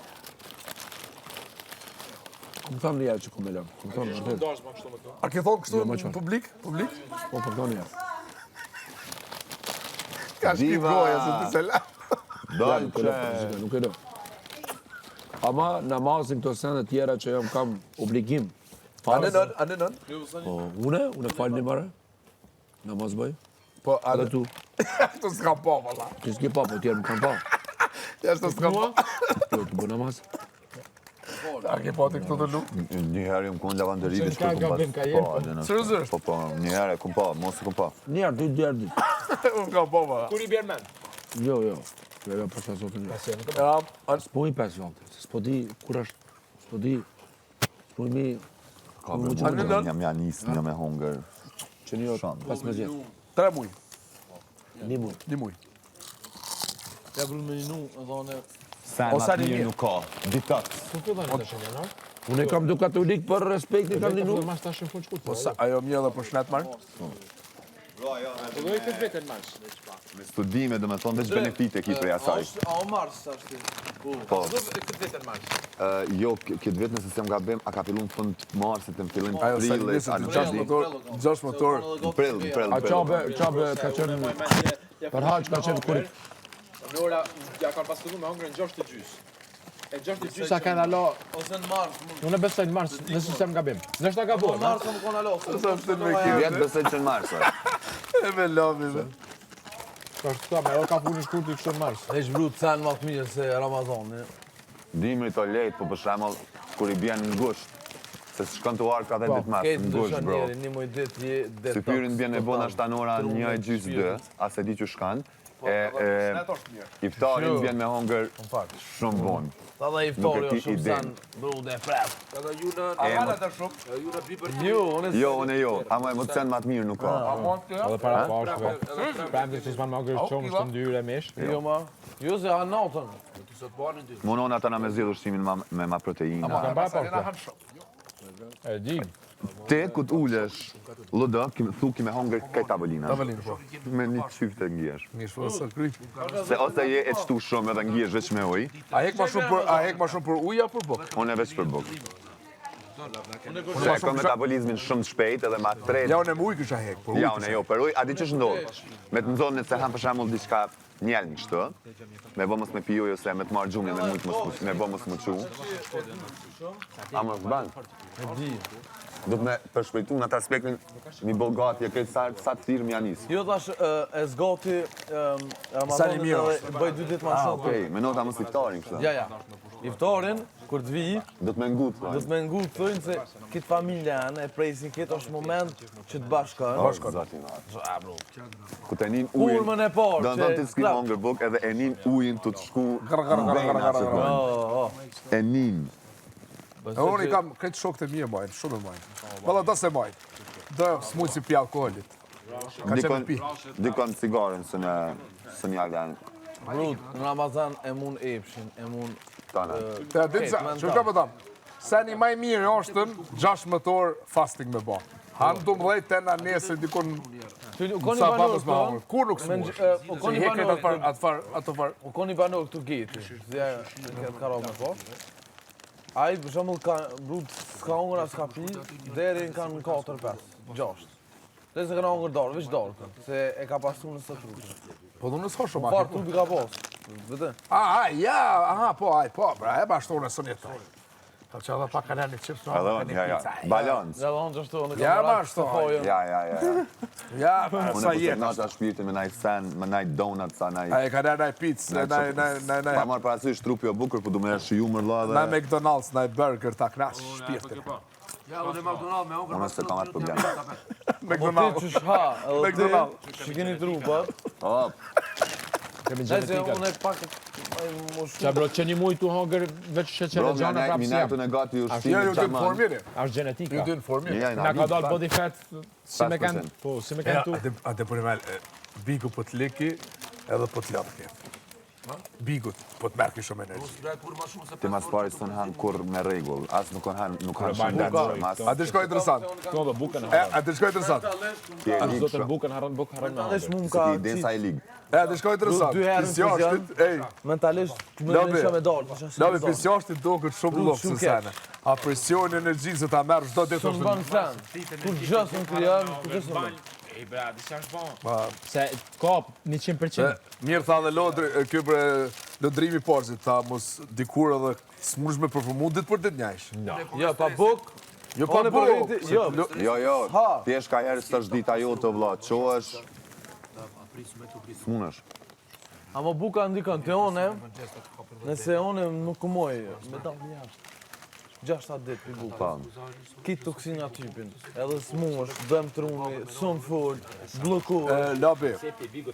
Këmë thamë një që këmë e lëmë. Këmë thamë në vetë. A ke thonë kështu në publik? Publik? Po, për thamë një. Ka shkip goja se të se la. Nuk e do. Ama namazin këto sene tjera që jam kam obligim. Anënën? Po, une falë një mare. Namaz bëj. Po, Edhe tu. Këtu s'ka po, valla. Që s'ki pa, po tjerë më kam pa. Jashtë s'ka po. Jo, të bë namaz. A ke po të këtu të nuk? Njëherë jam kënë lavanderit, Që ka gabim ka jenë, Seriozisht? Po, njëherë kom pa, mos e kom pa. Njerë, dy djerë ditë. Unë ka po, valla. Kur i bjerë men? Jo. Jo, për sa sotin. S'po i 5 vakte, se s'po di kur është, s'po di, s'po i mi... Ka vërë jam janis, jam e hunger. Që një 15 jetë. 3 muj. Një muj. 1 muj. Ja bërë me një nu, edhe one... Sen atë mirë nuk ka, ditat. Ku fillon të shënjë, no? Unë kam du katolik për respektin kam një Do nuk. mas ta shumë full shkut. Po sa, ajo mjë dhe për shnet marë? Do i këtë vetën marsh. Me studime dhe me thonë veç benefite ki prej asaj. A o mars, ashtë ti? Po, Do këtë vetën marsh. jo, këtë vetë nëse se më gabim, a ka fillu në fund marsit, në fillim Ajo sa prillit, njësë a të në 6 motor, 6 motor. prill. A qabe ka qenë për haqë ka qenë kurit. Në ora, ja kanë paskudu me hongre në 6 të gjys. E 6 të gjys... Sa kanë alo, Ose në mars, Unë besoj në mars, nëse se më gabim. Nështë ta gaboj, në mars më konë alo. Sa pëtë me Vjetë besoj që në marsa. E me lavi, me. Ka shtu me, o ka puni shkurti kështë në mars. E që vru të sen më të mirë se Ramazani. Dimri të lejtë, po për shemëll, kur i bjen në ngusht, se shkon të uarë ka dhe ditë mas, Ketë në ngusht, ndryshon bro. njeri, një muj ditë, dhe Se pyrin bjen e bona shtanora 1:32, as e di që shkan, iftarin bjen me hunger shumë bon. Ta dhe iftori o shumë sen bru dhe fred. Jo, unë jo, ama emocion më të mirë nuk ka. Edhe para pashve. Prem të që s'man më hongre shumë, shtë ndyre mesh. Jo ma, jo se ha natën. Munon ata na me zjedhë ushqimin me ma proteina. Kanë para pashve. E di. Te, ku t'ullesh, lëdë, thu ki me hunger kaj tavolina. Tavolinë, po. Me një qyft të ngjesh. Mirë, po, sa kryj. Se ose je e qtu shumë edhe ngjesh veç me uj, A hek ma shumë për uja për bok? unë e veç për buk. Se e kom metabolizmin shumë të shpejt edhe ma tret. Ja, unë e muj kësha hek, për uj. Ja, unë e jo, për uj, a di që shndodh? Me të nëzonë se ham për shamull diçka njelën kështë, me bo mos me piju ose me të marrë gjungë me mujtë me bo mos më qu. A më zbanë? Do të me përshpejtu në atë aspektin një bo gati, e këtë sa të thirë më janisë. Jo tash e zgati Ramazanit edhe bëj 2 ditë ma shumë. Okej, me nota mos iftarin kështë. Ja. Iftarin, kur të vi, Do të me ngut, do të me ngu të thëjnë se kitë familja janë, e presin kitë është moment që të bashkojnë. Ku të nin ujin, Urmën e parë, do në që thonë të s'ki hunger book edhe e nin ujin të të shku vejna që të Oh, e nin. Unë i kam këtë shok të mje majnë, shumë e majnë. Valla da se majnë. Da s'mujnë si pi alkoholit. Ka që me pi. Dikon cigaren së një aljanë. Brut, në Ramazan e mun epshin, e mun... Tana. Të ditë se, që ka pëtam? Seni maj mirë ashtën 16 orë fasting me ba. Hanë 12 tena nesër dikon sa babës me hangër. Kur nuk s'mosh? Si heket atë farë. U koni banor këtu geti, zja këtë karot me po. Ai, për shembull, ka brut s'ka hongër as ka pi, deri në kanë 4-5, 6. Dhe se kanë hongër dorë, veç dorë, se e ka pasu në së trupë. Po dhe nësë shumë Farë trupi ka pas, vëtë. Po, bra, e bashtonë e së një toj. Ta që edhe pak kanë një qips në Adon, ja, balans. Ja, dhe në gjështu, në Ja, kamerat bashto. Ja. Ja, Unë sa e jetë. nata shpirtin me naj sen, me naj donut, sa naj... A e ka naj pizza, Pa marë parasysh trupi o bukur, po du me shiju mërla dhe... naj McDonald's, naj burger, ta knas shpirtin. Unë se kam atë problem. Po ti McDonald's. që shha, edhe McDonald's. ti që keni trupat, Hop, Kemi se gjenetikat. unë e pak më Qa shumë. bro, që një muj tu hongër veç që bro, qene gjana prapë si minaj të jam. negati u Ja, shtimin ju dy në formire. Ashtë genetika. Ju dy në formire. Ja, Na ka dalë body fat si me kanë, 5%. po, si me kanë tu. A të për e biku për të liki, edhe për të lopë kje. Bigut, po të merë shumë energji. Ti mas pari s'ton han kur me rregull, as nuk han shëndet, mas. A të shkoj interesant. Këto dhe bukën A të shkoj interesant. Ti e As do lig të bukën harron bukë harron. Mentalisht mu se ka ti den sa e lig. A të shkoj interesant. dy herë në Pisjashtit, ej. mentalisht më Labi, lësha me dalë. Labi, pisjashtit do këtë shumë lopë së sene. A presioni energjisë se ta merë çdo ditë Shumë banë sen. Kur gjës në kryan, kur gjës në banë. Ej bra, disa është bon. Se ka 100%. Mirë tha dhe Lodri, kjo për lodrimi Porzit, tha mos dikur edhe s'mush me përfumu ditë për ditë njajsh. Jo, pa buk. Jo pa One buk. për veti, jo. Jo, ti esh ka herë s'tash dita jote vlla, çohesh. Smunesh. Ama buka ndikon te one, nëse one nuk kumoj, me dalë jashtë. 6-7 ditë për buka. Kitë toksina typin, edhe smush, dëm truni, son full, blokuar. Labi,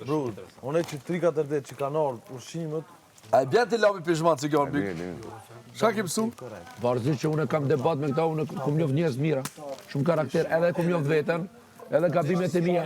Brur, one që 3-4 ditë që kanë ardhur ushqimet, a e bjen ti Labi pishman që kjo në bik? Shka ki mësu? Varësisht që unë kam debat me këta, unë kum njoft njerëz mira, shumë karakter, edhe kum njoft veten, edhe gabimet e mia.